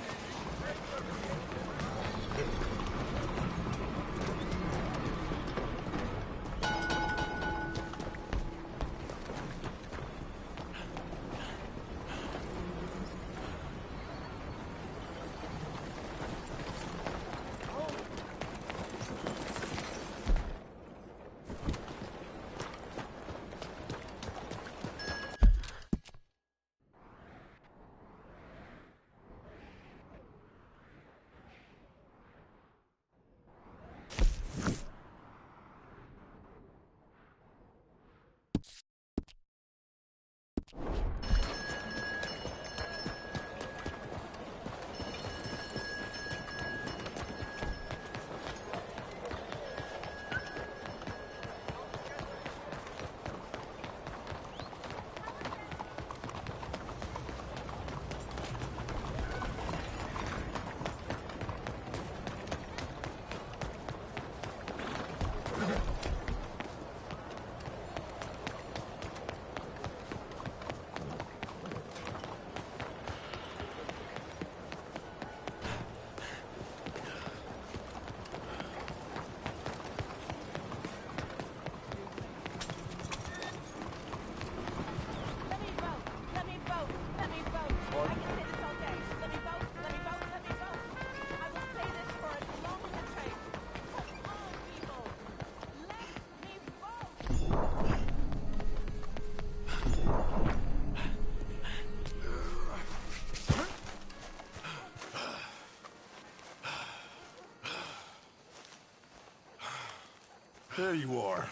Speaker 4: There you are.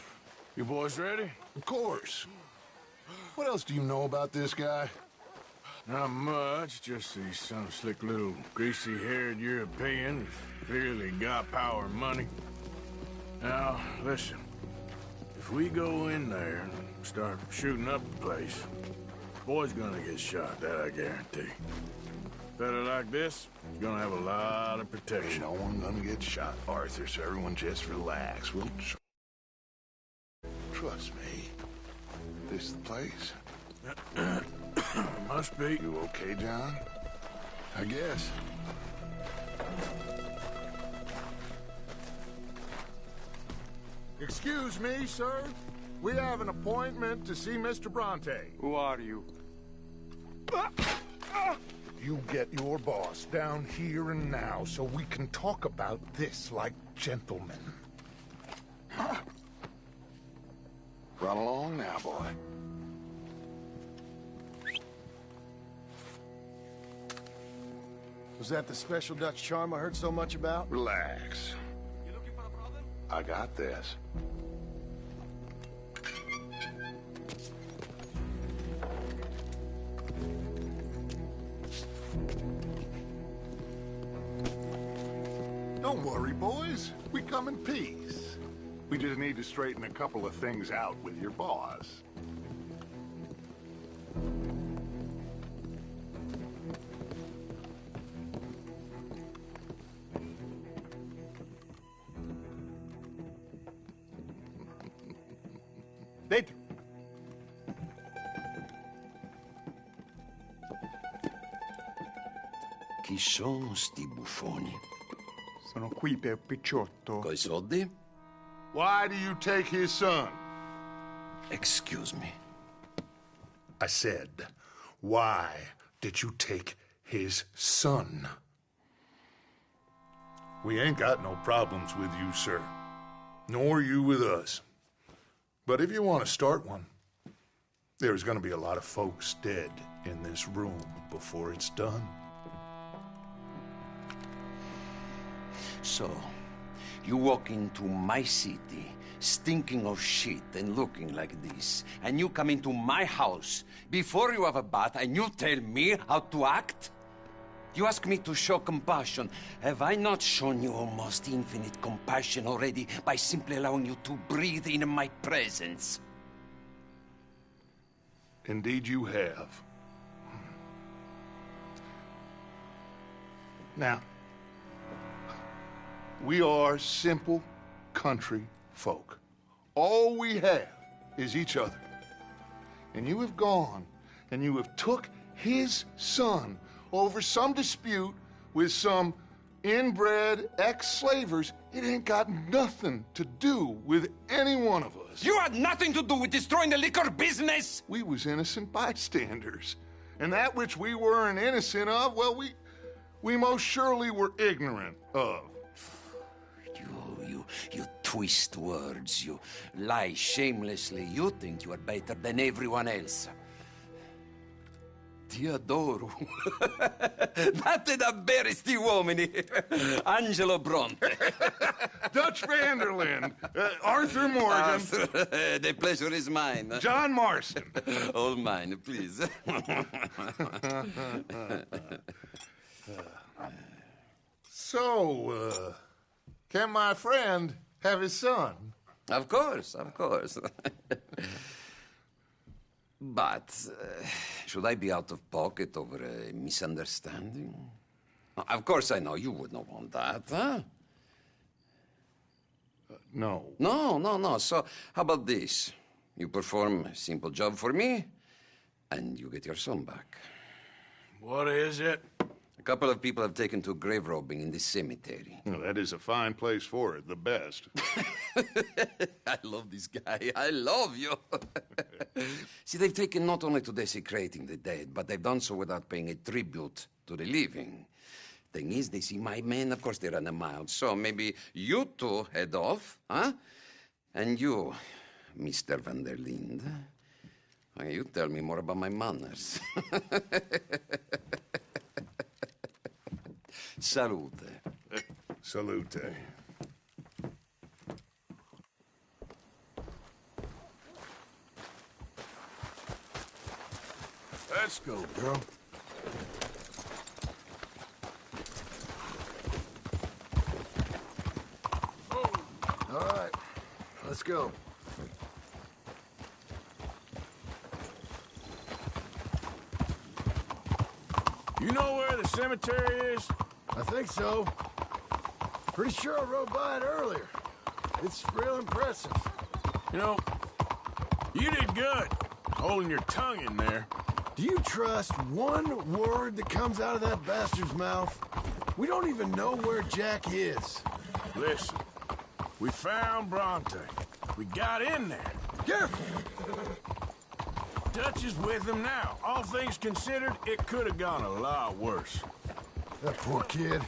Speaker 2: You boys ready?
Speaker 4: Of course. What else do you know about this guy?
Speaker 2: Not much, just he's some slick little greasy-haired European who's clearly got power and money. Now, listen. If we go in there and start shooting up the place, boy's gonna get shot, that I guarantee. Fella like this is gonna have a lot of protection.
Speaker 4: Ain't no one gonna get shot, Arthur, so everyone just relax. We'll trust me. This the place?
Speaker 2: Must be.
Speaker 4: You okay, John?
Speaker 2: I guess.
Speaker 4: Excuse me, sir. We have an appointment to see Mr. Bronte.
Speaker 17: Who are you?
Speaker 4: You get your boss down here and now so we can talk about this like gentlemen. Run along now, boy.
Speaker 3: Was that the special Dutch charm I heard so much about?
Speaker 4: Relax.
Speaker 17: You looking for a problem?
Speaker 4: I got this. Don't worry, boys. We come in peace. We just need to straighten a couple of things out with your boss.
Speaker 17: Dentro.
Speaker 6: Chi sono sti buffoni?
Speaker 17: Sono qui per Picciotto.
Speaker 6: Coi soldi?
Speaker 4: Why do you take his son?
Speaker 6: Excuse me.
Speaker 4: I said, why did you take his son? We ain't got no problems with you, sir. Nor you with us. But if you want to start one, there's going to be a lot of folks dead in this room before it's done.
Speaker 6: So, you walk into my city, stinking of shit and looking like this, and you come into my house before you have a bath and you tell me how to act? You ask me to show compassion. Have I not shown you almost infinite compassion already by simply allowing you to breathe in my presence?
Speaker 4: Indeed you have. Now, we are simple country folk. All we have is each other. and you have gone and you have took his son over some dispute with some inbred ex-slavers, it ain't got nothing to do with any one of us.
Speaker 6: You had nothing to do with destroying the liquor business!
Speaker 4: We was innocent bystanders. And that which we weren't innocent of, well, we most surely were ignorant of.
Speaker 6: You twist words, you lie shamelessly. You think you are better than everyone else. Ti adoro. Date da bere sti uomini. Angelo Bronte.
Speaker 4: Dutch Vanderlyn. Arthur Morgan.
Speaker 6: Arthur, the pleasure is mine.
Speaker 4: John Marston.
Speaker 6: All mine, please.
Speaker 4: So, can my friend have his son?
Speaker 6: Of course, of course. But should I be out of pocket over a misunderstanding? Of course I know you would not want that, huh?
Speaker 4: No.
Speaker 6: No. So, how about this? You perform a simple job for me, and you get your son back.
Speaker 2: What is it?
Speaker 6: A couple of people have taken to grave robbing in this cemetery.
Speaker 4: Well, that is a fine place for it, the best.
Speaker 6: I love this guy. I love you. See, they've taken not only to desecrating the dead, but they've done so without paying a tribute to the living. Thing is, they see my men, of course they run a mile. So maybe you two head off, huh? And you, Mr. Van der Linde, you tell me more about my manners. Salute.
Speaker 4: Salute.
Speaker 2: Let's go, girl.
Speaker 3: All right, let's go.
Speaker 2: You know where the cemetery is?
Speaker 3: I think so. Pretty sure I rode by it earlier. It's real impressive.
Speaker 2: You know, you did good, holding your tongue in there.
Speaker 3: Do you trust one word that comes out of that bastard's mouth? We don't even know where Jack is.
Speaker 2: Listen, we found Bronte. We got in there.
Speaker 3: Careful!
Speaker 2: Dutch is with him now. All things considered, it could have gone a lot worse.
Speaker 3: That poor kid.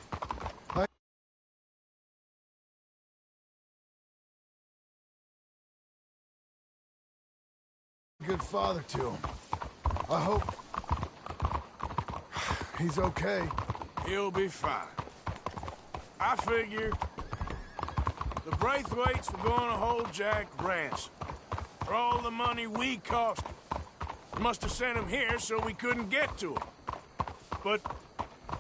Speaker 3: Good father to him. I hope he's okay.
Speaker 2: He'll be fine. I figure the Braithwaites were going to hold Jack ransom for all the money we cost him. Must have sent him here so we couldn't get to him. But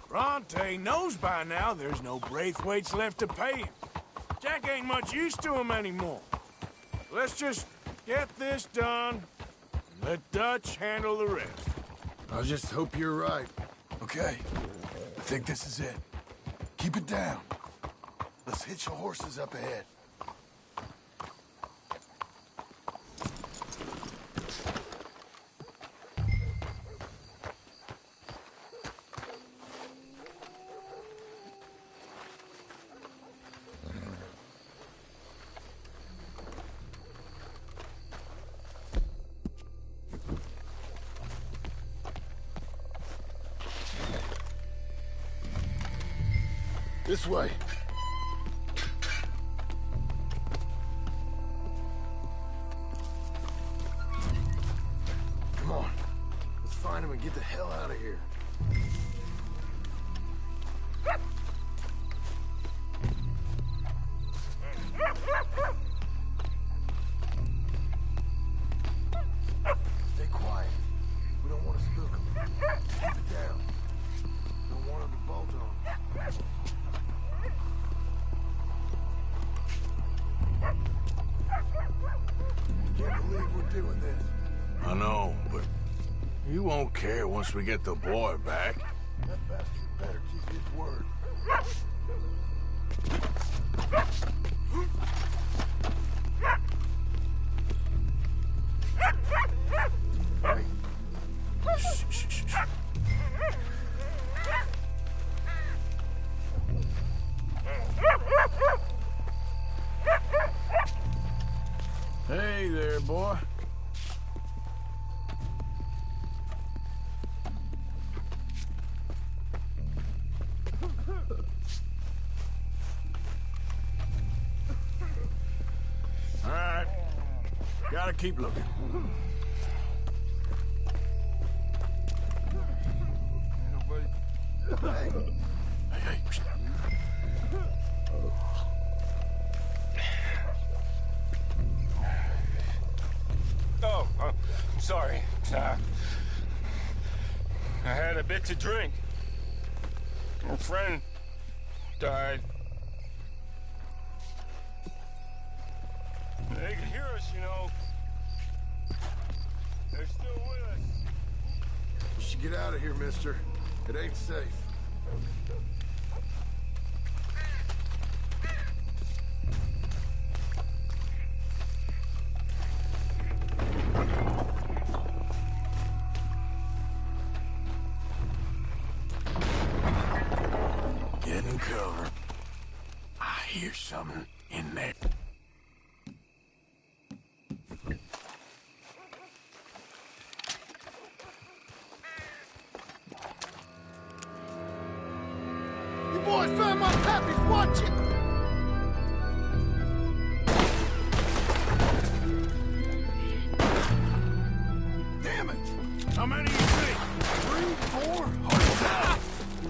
Speaker 2: Bronte knows by now there's no Braithwaites left to pay him. Jack ain't much use to him anymore. Let's just get this done and let Dutch handle the rest.
Speaker 3: I just hope you're right. Okay, I think this is it. Keep it down. Let's hitch the horses up ahead. This way. Come on. Let's find him and get the hell out of here. Stay quiet. We don't want to spook him. Keep it down. Don't want him to bolt on. Can't believe we're doing this.
Speaker 2: I know, but you won't care once we get the boy back.
Speaker 3: That bastard better keep his word.
Speaker 2: gotta keep looking. Hey.
Speaker 8: Oh, I'm sorry. I had a bit to drink. A friend died. They can hear us, you know. They're still with us.
Speaker 3: You should get out of here, mister. It ain't safe.
Speaker 2: Get in cover. I hear something in there.
Speaker 3: You boys found my pappy's watching! Damn it!
Speaker 2: How many you think?
Speaker 3: 3, 4?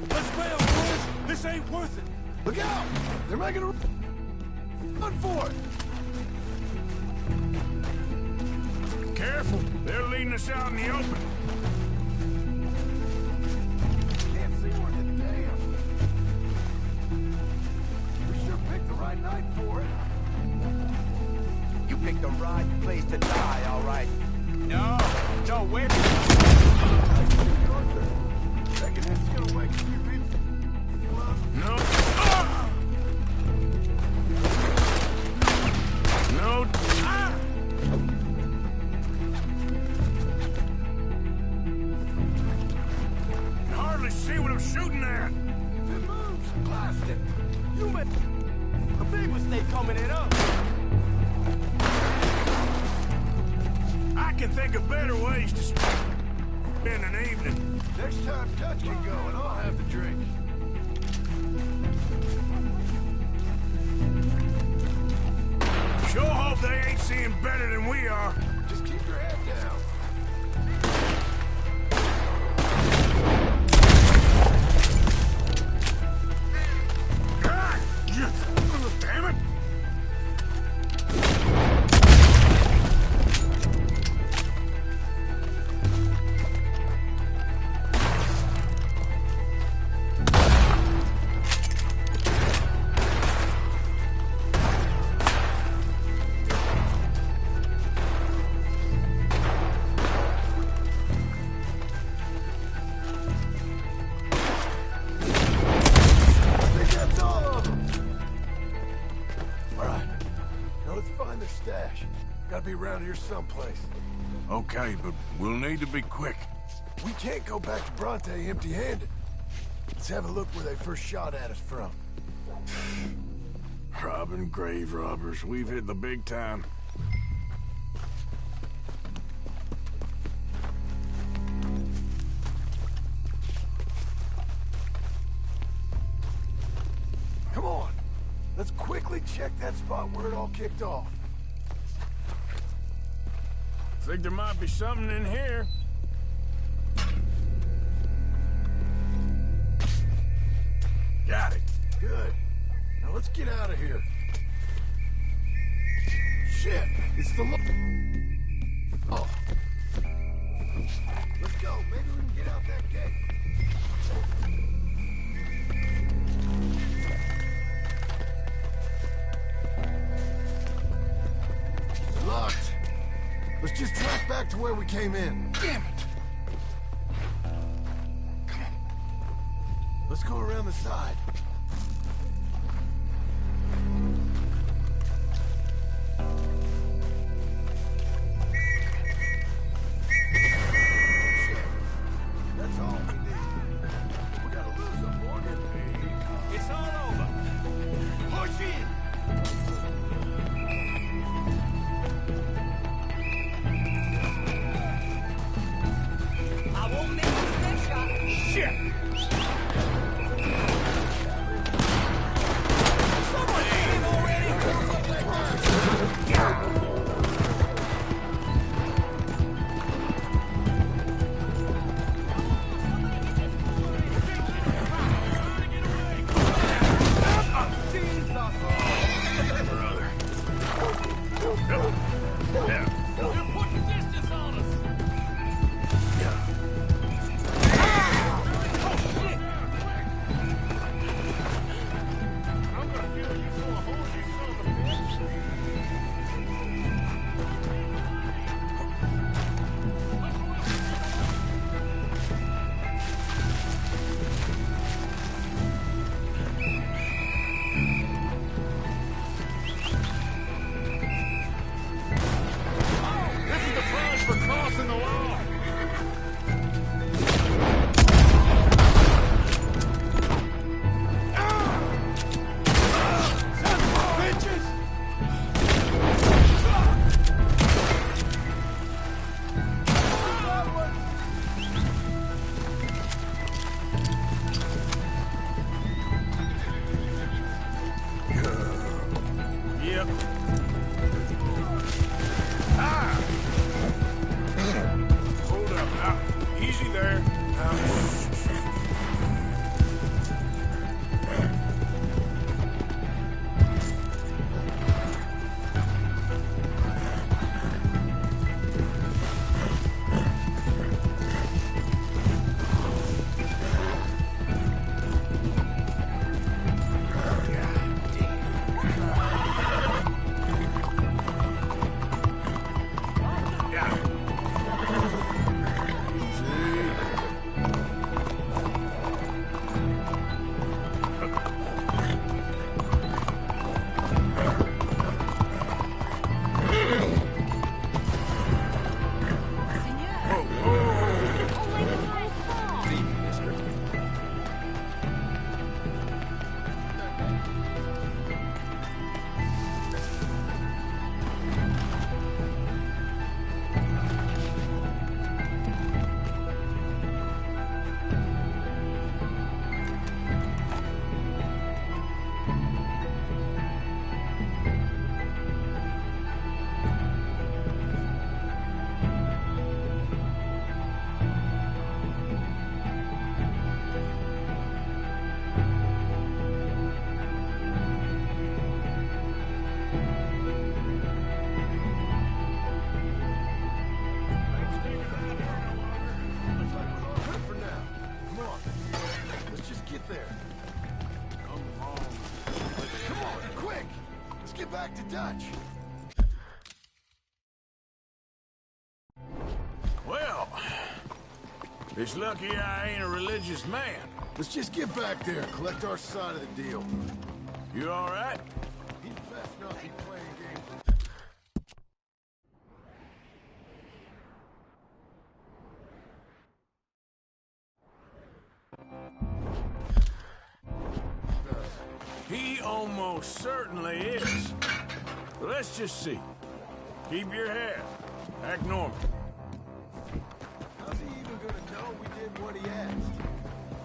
Speaker 2: Let's bail, boys! This ain't worth it!
Speaker 3: Look out! They're making a run for it!
Speaker 2: Careful! They're leading us out in the open.
Speaker 3: Can't see worth a damn. We sure picked the right night for it.
Speaker 22: You picked the right place to die, all right. No, wait.
Speaker 3: Reckon this is gonna wake a few people.
Speaker 2: No. No. Can hardly see what I'm shooting at.
Speaker 3: If it moves, blast it. You made a big mistake coming in up.
Speaker 2: I can think of better ways to spend an evening.
Speaker 3: Next time Dutch can go and I'll have the drink.
Speaker 2: Sure hope they ain't seeing better than we are.
Speaker 3: Just keep your head down.
Speaker 2: Damn it!
Speaker 3: Gotta be around here someplace.
Speaker 2: Okay, but we'll need to be quick.
Speaker 3: We can't go back to Bronte empty-handed. Let's have a look where they first shot at us from.
Speaker 2: Robbing grave robbers. We've hit the big time.
Speaker 3: Come on. Let's quickly check that spot where it all kicked off.
Speaker 2: Think there might be something in here. Got it.
Speaker 3: Good. Now let's get out of here. Shit! It's the Oh. Let's go. Maybe we can get out that gate. Locked. Let's just track back to where we came in.
Speaker 2: Damn it!
Speaker 3: Come on. Let's go around the side. Shit. That's all we need. We gotta lose them, Morgan.
Speaker 8: It's all over.
Speaker 3: Push in!
Speaker 15: I won't make a mistake shot.
Speaker 2: Shit!
Speaker 3: back to Dutch.
Speaker 2: Well, it's lucky I ain't a religious man.
Speaker 3: Let's just get back there and collect our side of the deal.
Speaker 2: You all right?
Speaker 3: He'd best not be playing games.
Speaker 2: He almost certainly is. Let's just see. Keep your head. Act normal.
Speaker 3: How's he even gonna know we did what he asked?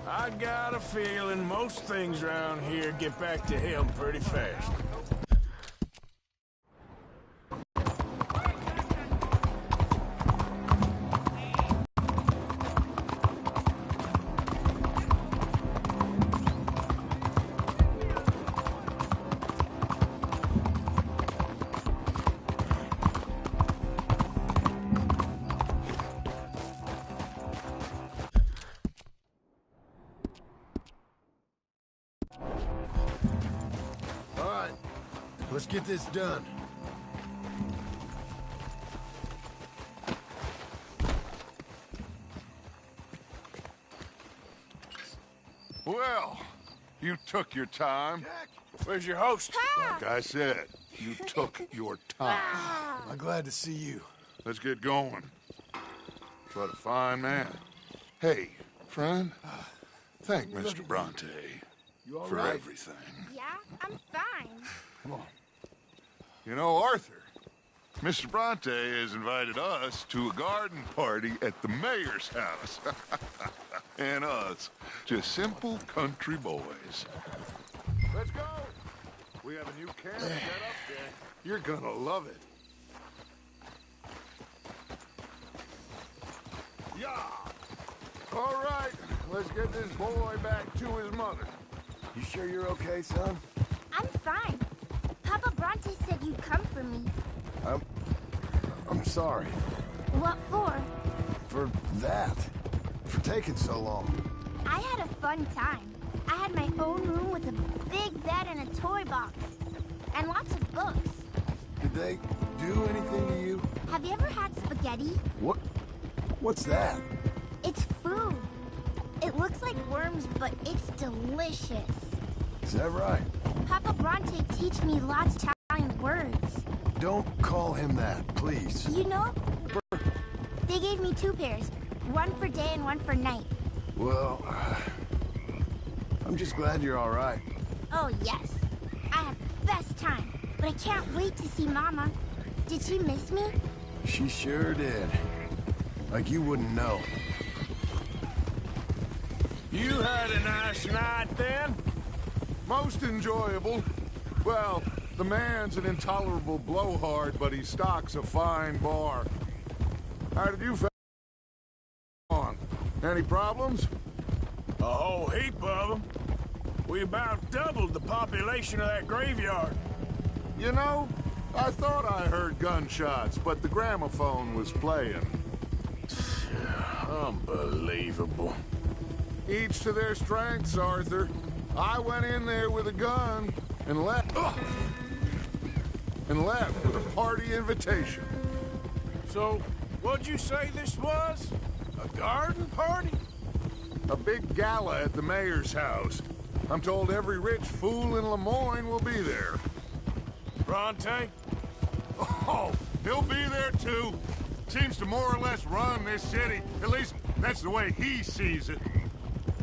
Speaker 2: I got a feeling most things around here get back to him pretty fast.
Speaker 3: Let's get this done.
Speaker 4: Well, you took your time.
Speaker 3: Jack,
Speaker 2: where's your host?
Speaker 4: Like I said, you took your time.
Speaker 3: I'm glad to see you.
Speaker 4: Let's get going. What a fine man. Hey, friend, thank Mr. Bronte for everything.
Speaker 16: Yeah, I'm fine.
Speaker 3: Come on.
Speaker 4: You know, Arthur, Mr. Bronte has invited us to a garden party at the mayor's house. And us, just simple country boys. Let's go. We have a new camp set up, Jack. You're gonna love it. Yeah. All right, let's get this boy back to his mother.
Speaker 3: You sure you're okay, son?
Speaker 16: I'm fine. Papa Bronte said you'd come for me.
Speaker 3: I'm sorry.
Speaker 16: What for?
Speaker 3: For that. For taking so long.
Speaker 16: I had a fun time. I had my own room with a big bed and a toy box. And lots of books.
Speaker 3: Did they do anything to you?
Speaker 16: Have you ever had spaghetti?
Speaker 3: What's that?
Speaker 16: It's food. It looks like worms, but it's delicious.
Speaker 3: Is that right?
Speaker 16: Papa Bronte teach me lots of Italian words.
Speaker 3: Don't call him that, please.
Speaker 16: You know, they gave me 2 pairs. One for day and one for night.
Speaker 3: Well, I'm just glad you're all right.
Speaker 16: Oh, yes. I had the best time. But I can't wait to see Mama. Did she miss me?
Speaker 3: She sure did. Like you wouldn't know.
Speaker 2: You had a nice night then?
Speaker 4: Most enjoyable. Well, the man's an intolerable blowhard, but he stocks a fine bar. How did you on? Any problems?
Speaker 2: A whole heap of them. We about doubled the population of that graveyard.
Speaker 4: You know, I thought I heard gunshots, but the gramophone was playing.
Speaker 2: Unbelievable.
Speaker 4: Each to their strengths, Arthur. I went in there with a gun and left. And left with a party invitation.
Speaker 2: So, what'd you say this was? A garden party?
Speaker 4: A big gala at the mayor's house. I'm told every rich fool in Lemoyne will be there.
Speaker 2: Bronte?
Speaker 4: Oh, he'll be there too. Seems to more or less run this city. At least, that's the way he sees it.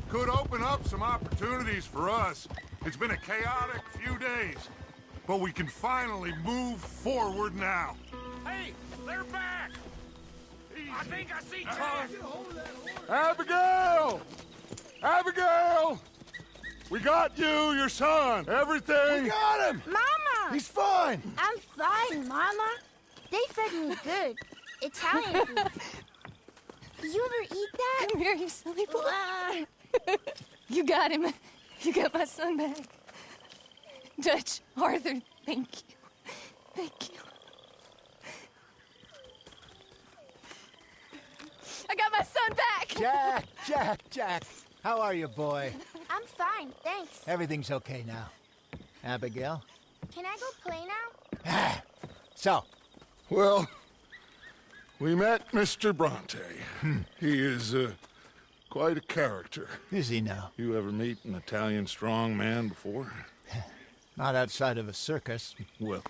Speaker 4: Could open up some opportunities for us. It's been a chaotic few days, but we can finally move forward now.
Speaker 2: Hey, they're back! I think I see Jack!
Speaker 4: Abigail! Abigail! We got you, your son, everything!
Speaker 3: We got him!
Speaker 16: Mama!
Speaker 3: He's fine!
Speaker 16: I'm fine, Mama. They fed me good. Italian food. Did you ever eat that?
Speaker 18: Come here, you silly boy. You got him. You got my son back. Dutch, Arthur, thank you. Thank you. I got my son back!
Speaker 17: Jack. How are you, boy?
Speaker 16: I'm fine, thanks.
Speaker 17: Everything's okay now. Abigail?
Speaker 16: Can I go play now?
Speaker 17: So?
Speaker 4: Well, we met Mr. Bronte. He is quite a character.
Speaker 17: Is he now?
Speaker 4: You ever meet an Italian strong man before?
Speaker 17: Not outside of a circus.
Speaker 4: Well,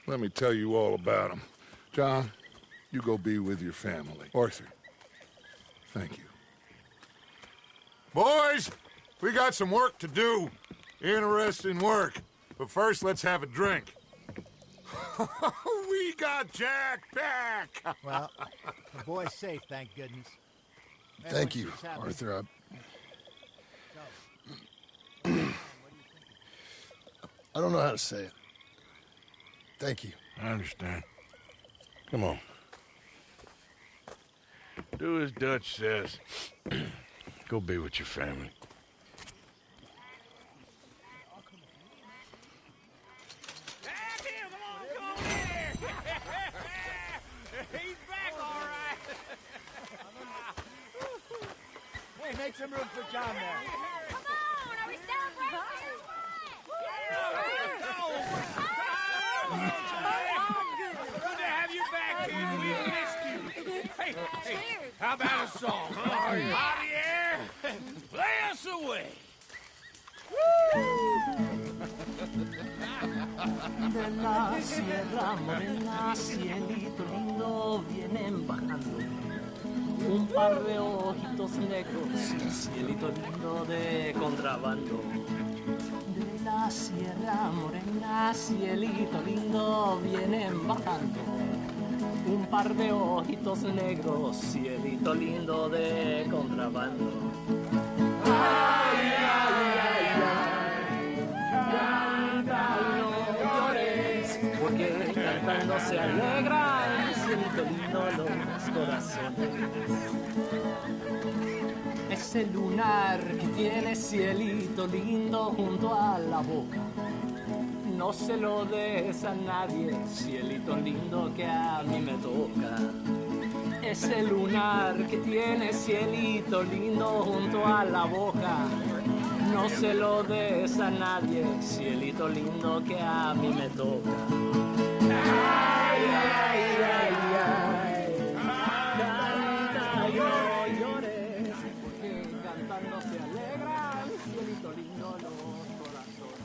Speaker 4: let me tell you all about him. John, you go be with your family. Arthur, thank you. Boys, we got some work to do. Interesting work. But first, let's have a drink. We got Jack back!
Speaker 17: Well, the boy's safe, thank goodness.
Speaker 3: Thank you, Arthur. I don't know how to say it. Thank you.
Speaker 2: I understand. Come on. Do as Dutch says. Go be with your family.
Speaker 22: He's back, all right. Hey, make some room for John there.
Speaker 7: Come on, are we celebrating?
Speaker 22: Good to have you back, kid. We missed you. Hey, how about a song? Javier, play us away.
Speaker 1: De la sierra morena, cielito lindo, vienen bajando un par de ojitos negros, cielito lindo de contrabando. De la sierra morena, cielito lindo, vienen bajando un par de ojitos negros, cielito lindo de contrabando. Ay, ay, ay, ay, canta y no llores, porque cantando se alegran, cielito lindo los corazones. Ese lunar que tiene cielito lindo junto a la boca, no se lo des a nadie, cielito lindo que a mí me toca. Ese lunar que tiene cielito lindo junto a la boca, no se lo des a nadie, cielito lindo que a mí me toca. Ay, ay, ay, ay, canta y no llores, porque cantando se alegran, cielito lindo los corazones.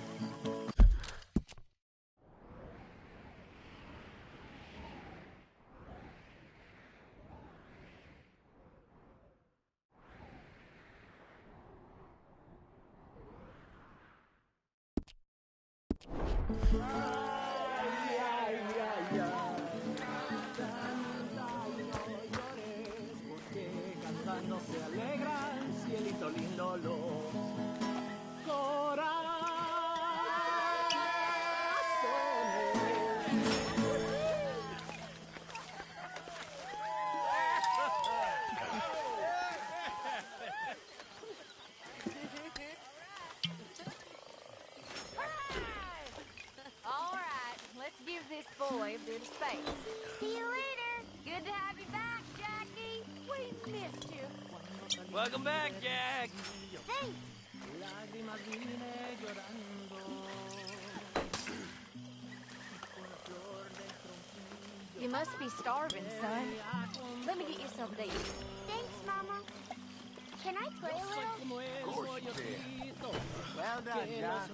Speaker 1: Cantando se alegran, cielito lindo los
Speaker 7: All right, let's give this boy a bit of space. See you later. Good to have you back, Jackie. We missed you.
Speaker 22: Welcome back, Jack.
Speaker 7: Thanks. You must be starving, son. Let me get you something to eat.
Speaker 16: Thanks, Mama. Can I play a little?
Speaker 3: Of course you can.
Speaker 22: Well done, John.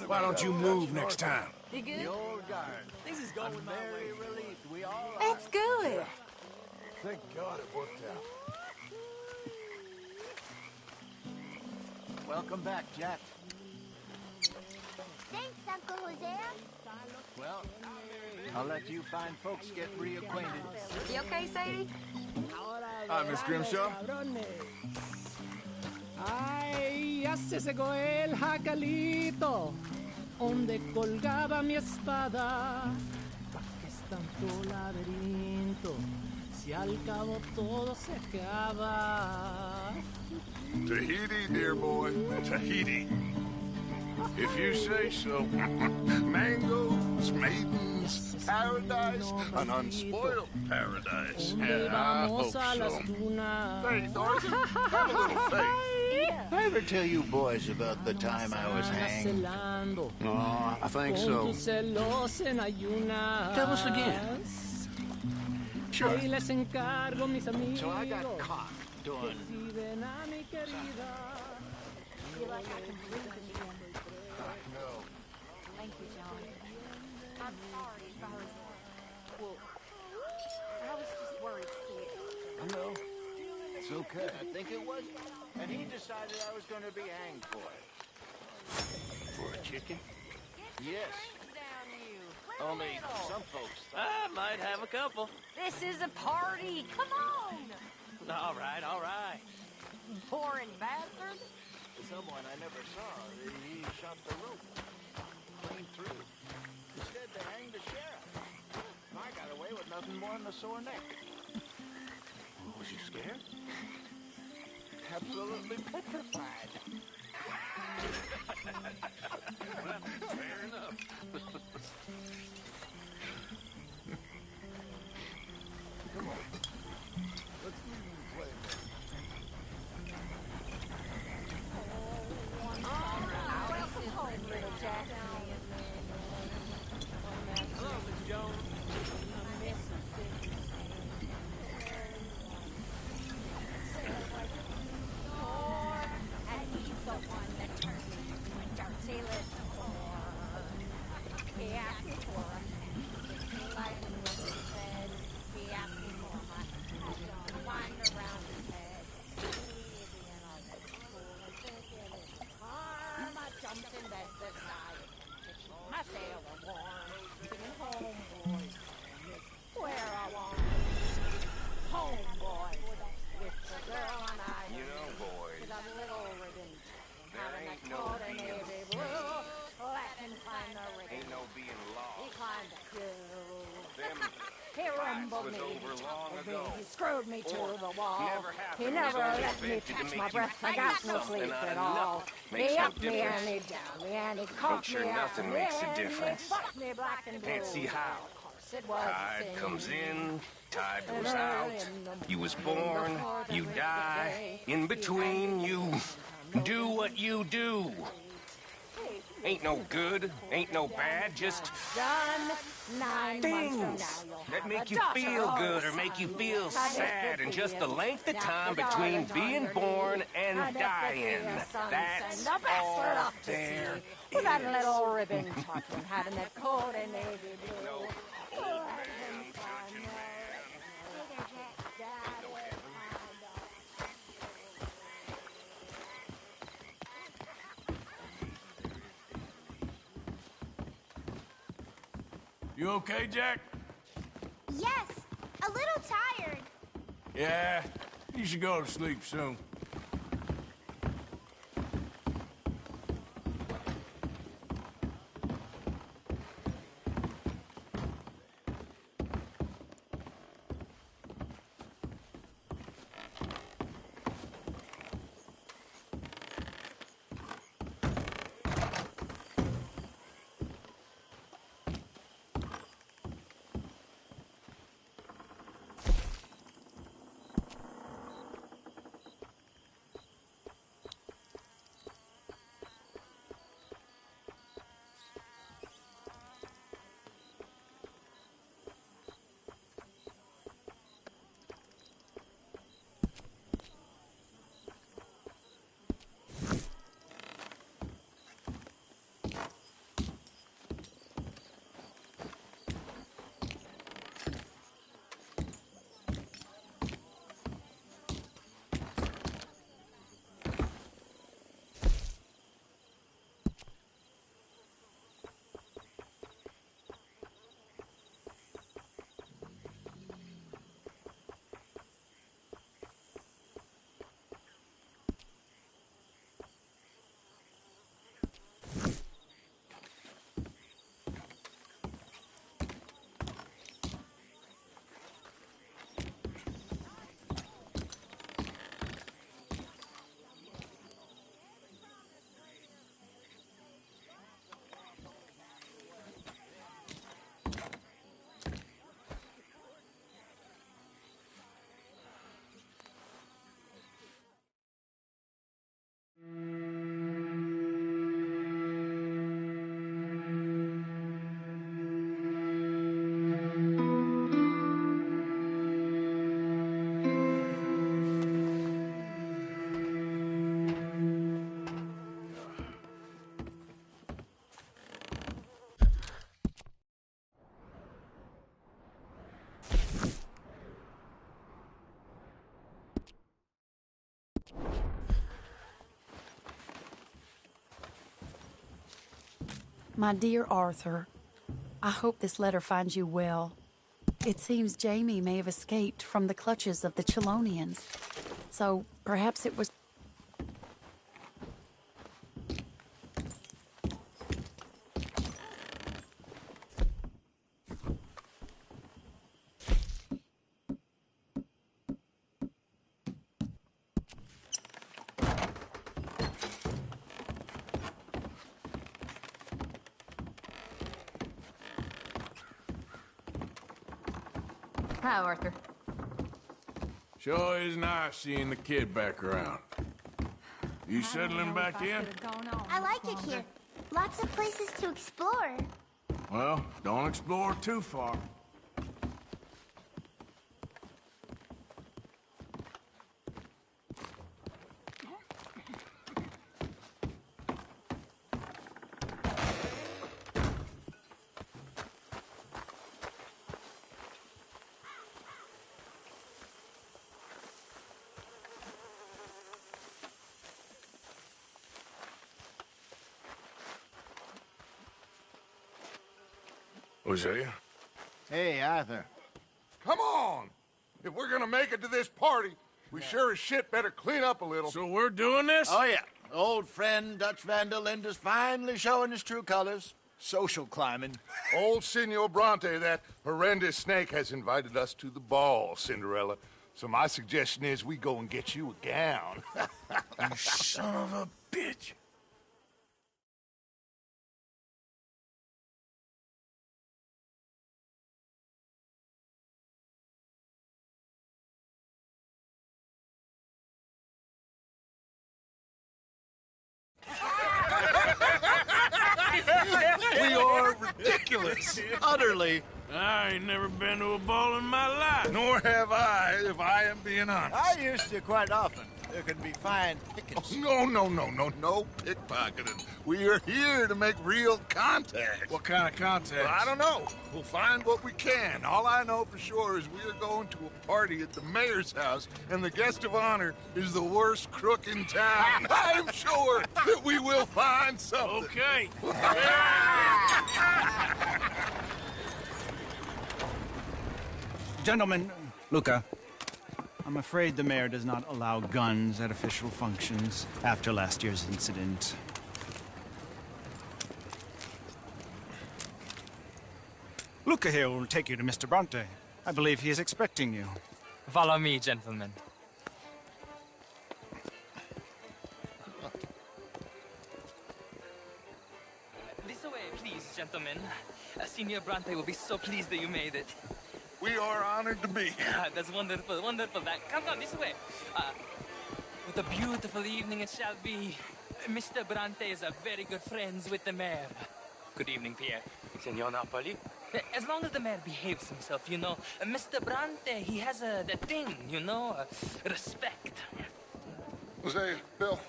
Speaker 2: Why don't you move next time?
Speaker 7: You good?
Speaker 22: The old guard. Things is going my way. Very relieved. We all are.
Speaker 7: That's good.
Speaker 3: Thank God it worked out.
Speaker 22: Welcome back, Jack.
Speaker 16: Thanks, Uncle Jose.
Speaker 22: Well, I'll let you fine folks get reacquainted.
Speaker 7: You okay, Sadie?
Speaker 22: Hi, Miss Grimshaw.
Speaker 1: Ay, ya se secó el jacalito, donde colgaba mi espada. ¿Pa' qué es tanto laberinto, si al cabo todo se acaba?
Speaker 4: Tahiti, dear boy, Tahiti.
Speaker 2: If you say so.
Speaker 4: Mangoes, maidens, paradise, an unspoiled paradise. Yeah, I hope so. Faith, Arthur, have a little faith.
Speaker 7: Yeah.
Speaker 13: I ever tell you boys about the time I was hanged?
Speaker 1: No,
Speaker 13: I think so.
Speaker 1: Tell
Speaker 13: us again.
Speaker 1: Sure.
Speaker 13: So I got caught doing...
Speaker 7: Feel like I can breathe again.
Speaker 13: No.
Speaker 7: Thank you, John. I'm sorry if I was... Well, I was just worried sick.
Speaker 13: I know. It's okay. I think it was. And he decided I was going to be hanged for it. For a chicken? Yes. Only some folks...
Speaker 11: I might have a couple.
Speaker 7: This is a party. Come on.
Speaker 11: All right, all right.
Speaker 7: Boring bastard.
Speaker 13: Someone I never saw, he shot the rope clean through. Instead, they hanged the sheriff. I got away with nothing more than a sore neck. Was you scared? Absolutely petrified.
Speaker 6: Well, fair enough.
Speaker 3: Come on. Let's leave him to play now.
Speaker 7: Welcome home, little Jack.
Speaker 11: Hello, Miss Jones.
Speaker 7: And he's the one that turned me into a dirty little whore. He asked me for a like what he said. He asked me for my wind around his head. I jumped in bed beside him. My sailor warm, singing home, boys. Where I want home, boys. With the girl and I.
Speaker 12: You know, boys,
Speaker 7: With a little ribbon.
Speaker 12: there ain't no being
Speaker 7: Let him climb the ribbon.
Speaker 12: ain't no being
Speaker 7: He
Speaker 12: lost.
Speaker 7: climbed the hill.
Speaker 12: Them
Speaker 7: He rumbled
Speaker 12: was
Speaker 7: me.
Speaker 12: over long ago.
Speaker 7: He screwed me to
Speaker 12: Or
Speaker 7: the wall.
Speaker 12: never happened.
Speaker 7: He never
Speaker 12: It was only
Speaker 7: let me
Speaker 12: invented to
Speaker 7: catch
Speaker 12: make
Speaker 7: my
Speaker 12: you
Speaker 7: breath. I
Speaker 12: feel
Speaker 7: got no
Speaker 12: something
Speaker 7: sleep
Speaker 12: out
Speaker 7: at
Speaker 12: of
Speaker 7: all.
Speaker 12: nothing. Makes
Speaker 7: He
Speaker 12: no
Speaker 7: upped me
Speaker 12: difference.
Speaker 7: and he downed me and he caught
Speaker 12: sure
Speaker 7: me out.
Speaker 12: nothing makes a
Speaker 7: And
Speaker 12: difference.
Speaker 7: He fucked me black and blue.
Speaker 12: Can't see how.
Speaker 7: Of course it was
Speaker 12: Tide
Speaker 7: sin.
Speaker 12: comes in, tide
Speaker 7: And
Speaker 12: goes out.
Speaker 7: early in the
Speaker 12: You was
Speaker 7: morning
Speaker 12: born,
Speaker 7: before the
Speaker 12: you
Speaker 7: break of
Speaker 12: die.
Speaker 7: day,
Speaker 12: In between, you do what you do. Ain't no good, ain't no bad, just
Speaker 7: Done 9
Speaker 12: things
Speaker 7: months from now.
Speaker 12: that make you feel good or make you feel sad, and just the length of time between being born and dying. That's all there
Speaker 7: With that
Speaker 12: is.
Speaker 7: little ribbon tucking, having that coat and navy blue.
Speaker 2: You okay, Jack?
Speaker 14: Yes, a little tired.
Speaker 2: Yeah, you should go to sleep soon.
Speaker 5: My dear Arthur, I hope this letter finds you well. It seems Jamie may have escaped from the clutches of the Chelonians. So perhaps it was...
Speaker 18: Hi, Arthur.
Speaker 2: Sure is nice seeing the kid back around. You settling back in?
Speaker 14: I like it here. Lots of places to explore.
Speaker 2: Well, don't explore too far. Hosea?
Speaker 13: Hey, Arthur.
Speaker 4: Come on! If we're gonna make it to this party, we sure as shit better clean up a little.
Speaker 2: So we're doing this?
Speaker 13: Oh, yeah. Old friend Dutch Van der Linde is finally showing his true colors. Social climbing.
Speaker 4: Old Senor Bronte, that horrendous snake, has invited us to the ball, Cinderella. So my suggestion is we go and get you a gown.
Speaker 2: You son of a bitch.
Speaker 13: We are ridiculous. Utterly.
Speaker 2: I ain't never been to a ball in my life.
Speaker 4: Nor have I, if I am being honest.
Speaker 13: I used to quite often. There can be fine pickings.
Speaker 4: Oh, no pickpocketing. We are here to make real contact.
Speaker 2: What kind of contact?
Speaker 4: Well, I don't know. We'll find what we can. All I know for sure is we are going to a party at the mayor's house, and the guest of honor is the worst crook in town. I'm sure that we will find something.
Speaker 2: Okay.
Speaker 11: Gentlemen, Luca, I'm afraid the mayor does not allow guns at official functions after last year's incident. Luca here will take you to Mr. Bronte. I believe he is expecting you.
Speaker 1: Follow me, gentlemen. This way, please, gentlemen. Senior Bronte will be so pleased that you made it.
Speaker 4: We are honored to be here.
Speaker 1: That's wonderful, wonderful. Come on, this way. What a beautiful evening it shall be. Mr. Bronte is a very good friends with the mayor. Good evening, Pierre. Senor Napoli? As long as the mayor behaves himself, you know. Mr. Bronte, he has that thing, you know, respect.
Speaker 4: Hosea, Bill,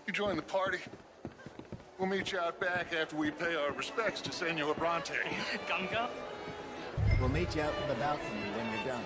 Speaker 4: you join the party. We'll meet you out back after we pay our respects to Senor Bronte.
Speaker 1: Come.
Speaker 13: We'll meet you out in the balcony when you're done.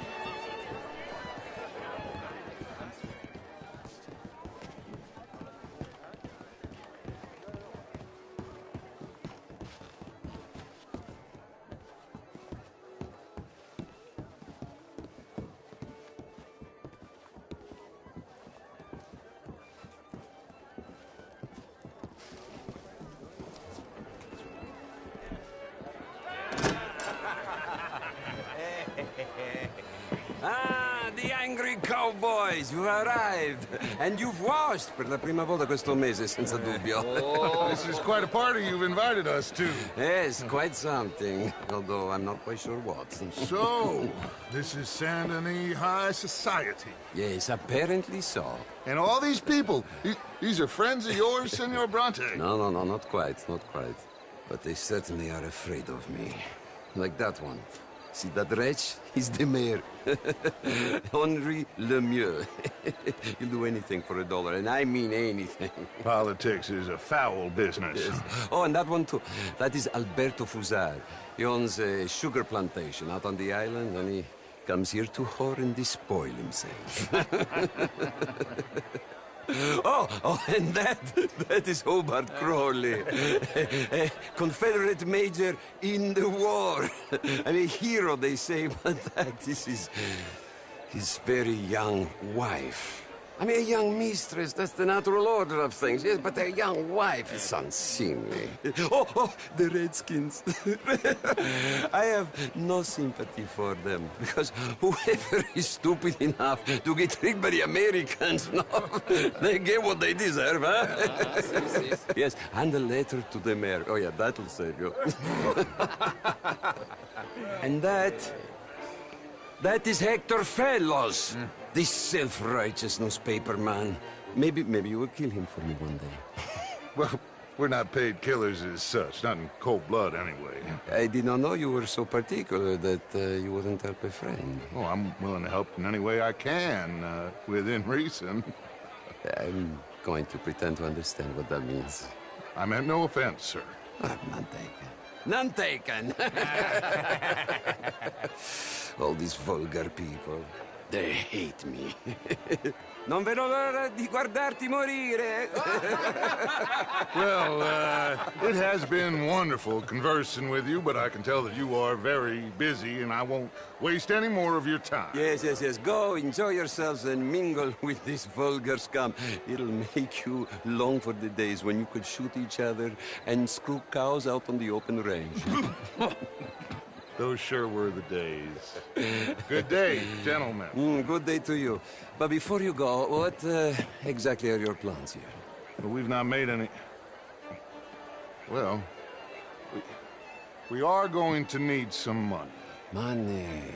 Speaker 6: Ah, the angry cowboys, you've arrived. And you've washed per la prima volta questo mese, senza dubbio.
Speaker 4: Oh, this is quite a party you've invited us to.
Speaker 6: Yes, quite something. Although I'm not quite sure what.
Speaker 4: So, this is Saint Denis High Society.
Speaker 6: Yes, apparently so.
Speaker 4: And all these people, these are friends of yours, Senor Bronte?
Speaker 6: No, not quite, not quite. But they certainly are afraid of me. Like that one. See that wretch? He's the mayor. Henri Lemieux. He'll do anything for $1, and I mean anything.
Speaker 4: Politics is a foul business.
Speaker 6: Yes. Oh, and that one too. That is Alberto Fusar. He owns a sugar plantation out on the island, and he comes here to whore and despoil himself. Oh, and that is Hobart Crawley. A Confederate major in the war. I mean, hero, they say, but that is his very young wife. I mean, a young mistress, that's the natural order of things, yes, but a young wife is unseemly. Oh, the Redskins. I have no sympathy for them, because whoever is stupid enough to get tricked by the Americans, no, they get what they deserve, huh? Yes, and a letter to the mayor. Oh, yeah, that'll save you. And that is Hector Fellows. This self-righteous newspaper man. Maybe you will kill him for me one day.
Speaker 4: Well, we're not paid killers as such, not in cold blood anyway.
Speaker 6: I did not know you were so particular that you wouldn't help a friend.
Speaker 4: Oh, I'm willing to help in any way I can, within reason.
Speaker 6: I'm going to pretend to understand what that means.
Speaker 4: I meant no offense, sir.
Speaker 6: None taken. None taken! All these vulgar people. They hate me. Non vedo l'ora di guardarti morire.
Speaker 4: Well, it has been wonderful conversing with you, but I can tell that you are very busy, and I won't waste any more of your time.
Speaker 6: Yes. Go, enjoy yourselves, and mingle with this vulgar scum. It'll make you long for the days when you could shoot each other and screw cows out on the open range.
Speaker 4: Those sure were the days. Good day, gentlemen.
Speaker 6: Good day to you. But before you go, what exactly are your plans here?
Speaker 4: Well, we've not made any... Well, we are going to need some money.
Speaker 6: Money,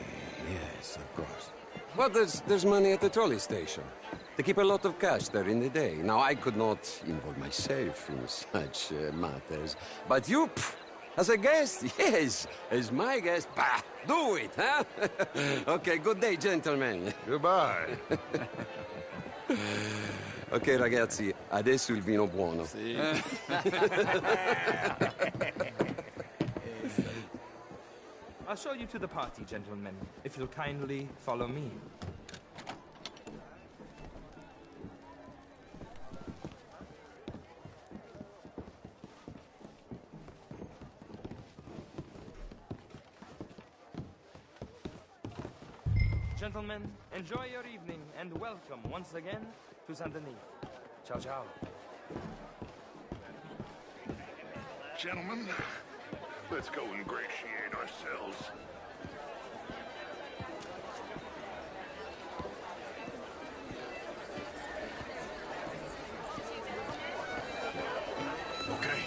Speaker 6: yes, of course. Well, there's money at the trolley station. They keep a lot of cash there in the day. Now, I could not involve myself in such matters. But you... As a guest? Yes. As my guest? Bah, do it, huh? Okay, good day, gentlemen.
Speaker 4: Goodbye.
Speaker 6: Ok, ragazzi, adesso il vino buono.
Speaker 19: Sì.
Speaker 20: I'll show you to the party, gentlemen, if you'll kindly follow me. Gentlemen, enjoy your evening, and welcome once again to Saint Denis. Ciao, ciao.
Speaker 4: Gentlemen, let's go ingratiate ourselves. Okay.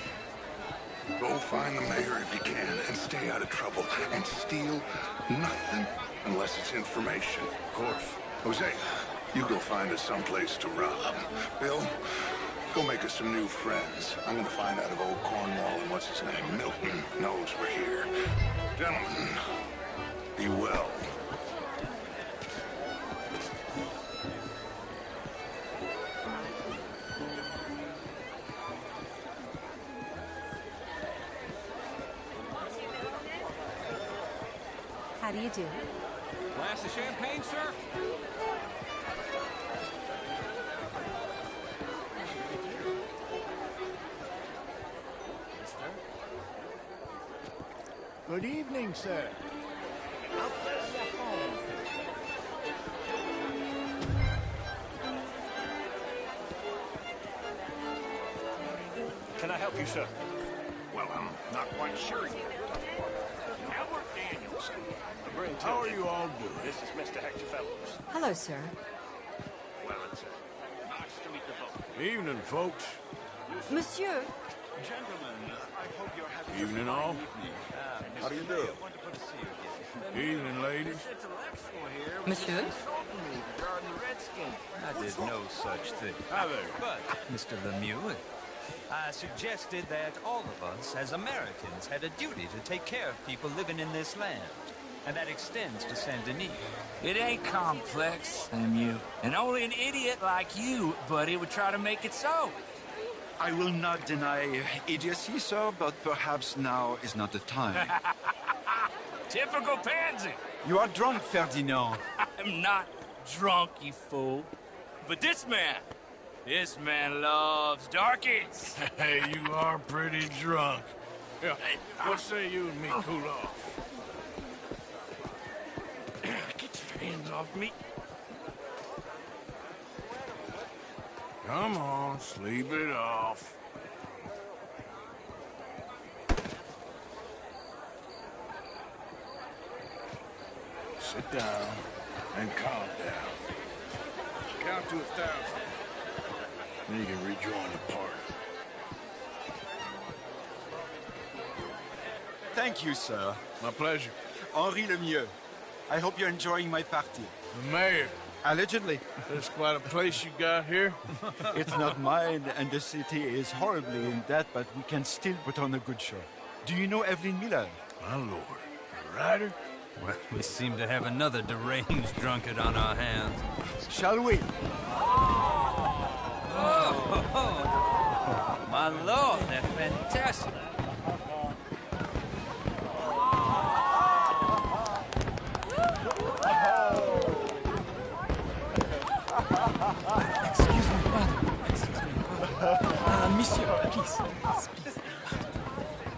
Speaker 4: Go find the mayor if you can, and stay out of trouble, and steal nothing unless it's information. Of course. Jose, you go find us someplace to rob. Bill, go make us some new friends. I'm gonna find out if old Cornwall and what's his name, Milton, knows we're here. Gentlemen, be well.
Speaker 23: How do you do?
Speaker 22: Glass of champagne, sir?
Speaker 13: Good evening, sir. Out there your home.
Speaker 22: Can I help you, sir?
Speaker 13: Well, I'm not quite sure yet. Albert Danielson.
Speaker 22: How are you all doing?
Speaker 13: This is Mr. Hector Fellows.
Speaker 23: Hello, sir.
Speaker 13: Well, it's nice to meet you both.
Speaker 22: Evening, folks.
Speaker 23: Monsieur.
Speaker 13: Gentlemen, I hope you're having
Speaker 22: Evening, all.
Speaker 4: How do you do?
Speaker 22: Evening, ladies.
Speaker 23: Monsieur?
Speaker 24: I did no such thing.
Speaker 22: Hi there.
Speaker 24: But, Mr. Lemieux, I suggested that all of us, as Americans, had a duty to take care of people living in this land. And that extends to Saint Denis.
Speaker 25: It ain't complex, Lemieux. And only an idiot like you, buddy, would try to make it so.
Speaker 26: I will not deny idiocy, sir, but perhaps now is not the time.
Speaker 25: Typical pansy.
Speaker 26: You are drunk, Ferdinand.
Speaker 25: I'm not drunk, you fool. But this man, This man loves darkies.
Speaker 2: Hey, you are pretty drunk. Yeah, what say you and me cool off? Get your hands off me. Come on, sleep it off. Sit down and calm down. Count to 1,000. Then you can rejoin the party.
Speaker 26: Thank you, sir.
Speaker 2: My pleasure.
Speaker 26: Henri Lemieux. I hope you're enjoying my party.
Speaker 2: The mayor.
Speaker 26: Allegedly.
Speaker 2: That's quite a place you got here.
Speaker 26: It's not mine, and the city is horribly in debt, but we can still put on a good show. Do you know Evelyn Miller?
Speaker 2: My lord. A writer?
Speaker 24: Well, we seem to have another deranged drunkard on our hands.
Speaker 26: Shall we?
Speaker 24: Oh, my lord, they're fantastic.
Speaker 1: Excuse me, pardon. Excuse me, pardon. Monsieur, please.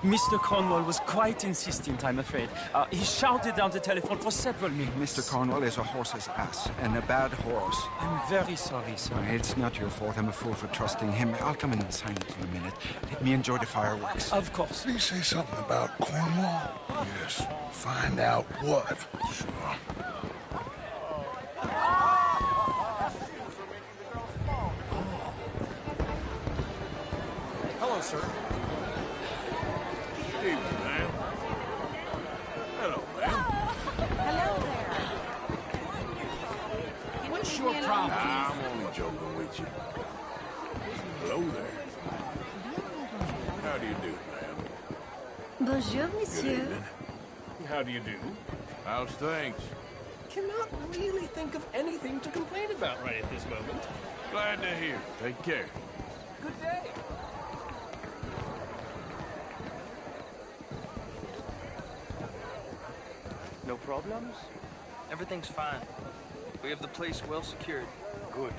Speaker 1: Mr. Cornwall was quite insistent, I'm afraid. He shouted down the telephone for several minutes.
Speaker 26: Mr. Cornwall is a horse's ass, and a bad horse.
Speaker 1: I'm very sorry, sir.
Speaker 26: It's not your fault. I'm a fool for trusting him. I'll come in and sign it in a minute. Let me enjoy the fireworks.
Speaker 1: Of course.
Speaker 2: Did he say something about Cornwall? Yes. Find out what. Sure.
Speaker 1: Hello, sir.
Speaker 2: Good evening, ma'am. Hello, ma'am.
Speaker 7: Hello there.
Speaker 1: What's your problem?
Speaker 2: Nah, I'm only joking with you. Hello there. How do you do, ma'am?
Speaker 14: Bonjour,
Speaker 2: Good
Speaker 14: monsieur.
Speaker 2: evening.
Speaker 1: How do you do?
Speaker 2: How's things?
Speaker 1: Cannot really think of anything to complain about right at this moment.
Speaker 2: Glad to hear. Take care.
Speaker 1: Good day.
Speaker 20: No problems? Everything's fine. We have the place well secured.
Speaker 8: Good.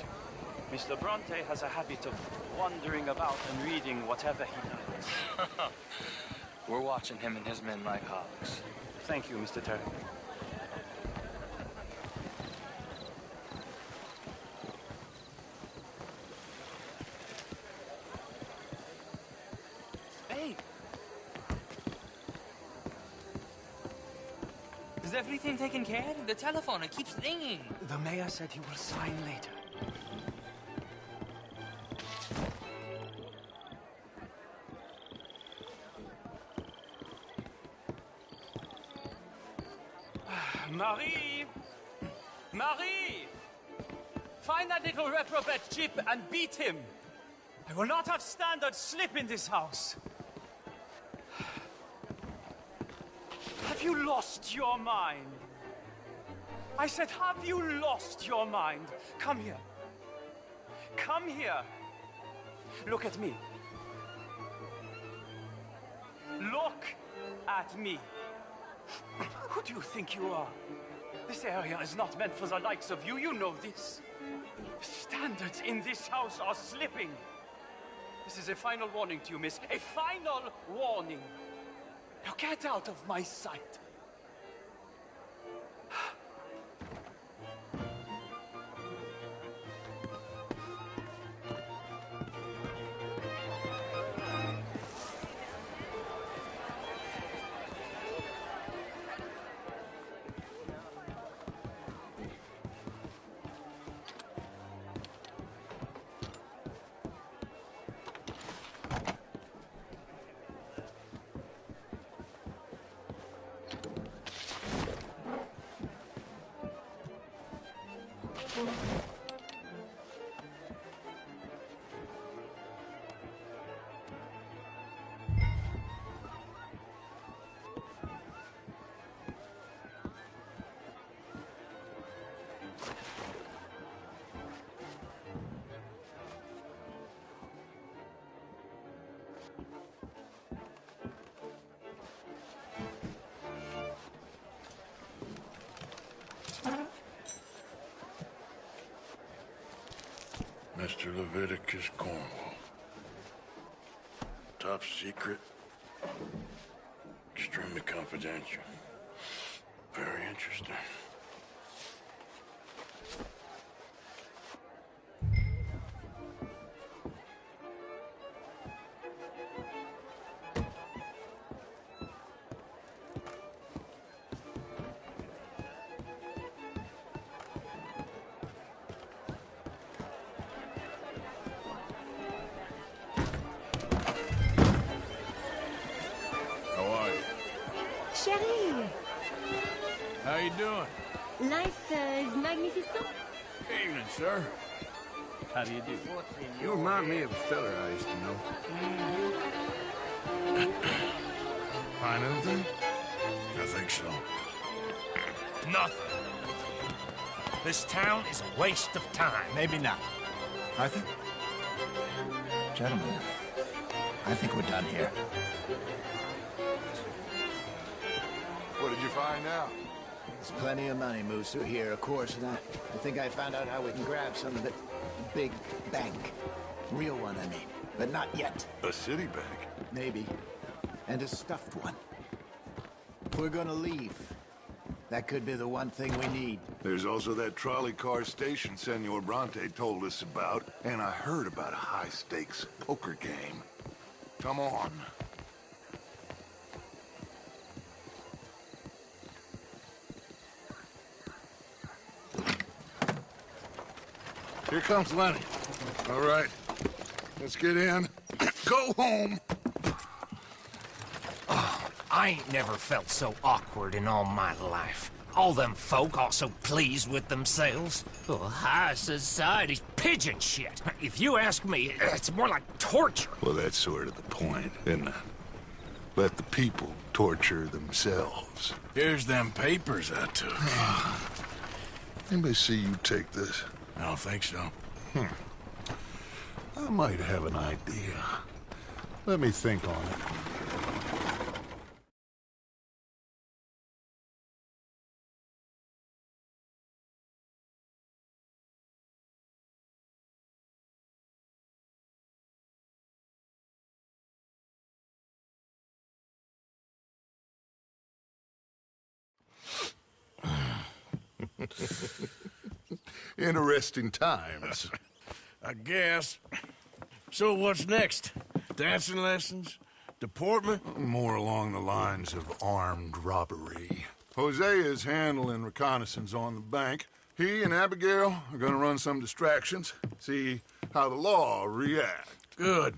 Speaker 8: Mr. Bronte has a habit of wandering about and reading whatever he likes.
Speaker 20: We're watching him and his men like hawks.
Speaker 8: Thank you, Mr. Terry.
Speaker 20: Hey! Is everything taken care of? The telephone, it keeps ringing.
Speaker 8: The mayor said he will sign later. Marie! Marie! Find that little reprobate Chip and beat him. I will not have standard slip in this house. Have you lost your mind? I said, have you lost your mind? Come here. Come here. Look at me. Look at me. Who do you think you are? This area is not meant for the likes of you. You know this. Standards in this house are slipping. This is a final warning to you, miss. A final warning. Now get out of my sight.
Speaker 2: Mr. Leviticus Cornwall. Top secret. Extremely confidential. Very interesting. How are you?
Speaker 9: Chérie,
Speaker 2: How you doing?
Speaker 9: life is magnificent.
Speaker 2: Evening, sir.
Speaker 8: How do you do?
Speaker 2: You remind me of a fella I used to know. Find anything? I think so.
Speaker 10: Nothing. This town is a waste of time.
Speaker 13: Maybe not. Arthur? Gentlemen, I think we're done here.
Speaker 3: What did you find out?
Speaker 13: There's plenty of money moves through here, of course, and I think I found out how we can grab some of it. Big bank. Real one, I mean. But not yet.
Speaker 3: A city bank?
Speaker 13: Maybe. And a stuffed one. If we're gonna leave, that could be the one thing we need.
Speaker 3: There's also that trolley car station Senor Bronte told us about, and I heard about a high-stakes poker game. Come on. Here comes Lenny. All right, let's get in. Go home.
Speaker 10: I ain't never felt so awkward in all my life. All them folk all so pleased with themselves. Oh, high society's pigeon shit. If you ask me, it's more like torture.
Speaker 3: Well, that's sort of the point, isn't it? Let the people torture themselves.
Speaker 2: Here's them papers I took.
Speaker 3: Anybody see you take this?
Speaker 2: I don't think so.
Speaker 3: I might have an idea. Let me think on it. Interesting times.
Speaker 2: I guess. So what's next? Dancing lessons? Deportment?
Speaker 3: More along the lines of armed robbery. Jose is handling reconnaissance on the bank. He and Abigail are gonna run some distractions, see how the law react.
Speaker 2: Good.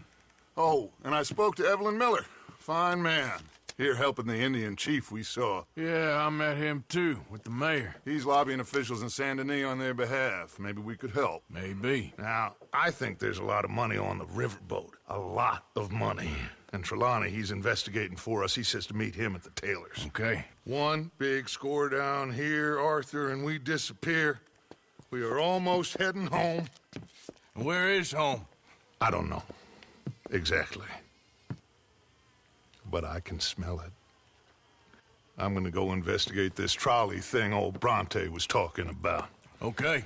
Speaker 3: Oh, and I spoke to Evelyn Miller. Fine man. Here helping the Indian chief we saw.
Speaker 2: Yeah, I met him too, with the mayor.
Speaker 3: He's lobbying officials in Saint Denis on their behalf. Maybe we could help.
Speaker 2: Maybe.
Speaker 3: Now, I think there's a lot of money on the riverboat. A lot of money. And Trelawney, he's investigating for us. He says to meet him at the Taylor's.
Speaker 2: Okay.
Speaker 3: One big score down here, Arthur, and we disappear. We are almost heading home.
Speaker 2: Where is home?
Speaker 3: I don't know. Exactly. But I can smell it. I'm gonna go investigate this trolley thing old Bronte was talking about.
Speaker 2: Okay.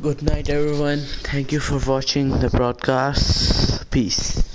Speaker 12: Good night, everyone. Thank you for watching the broadcast. Peace.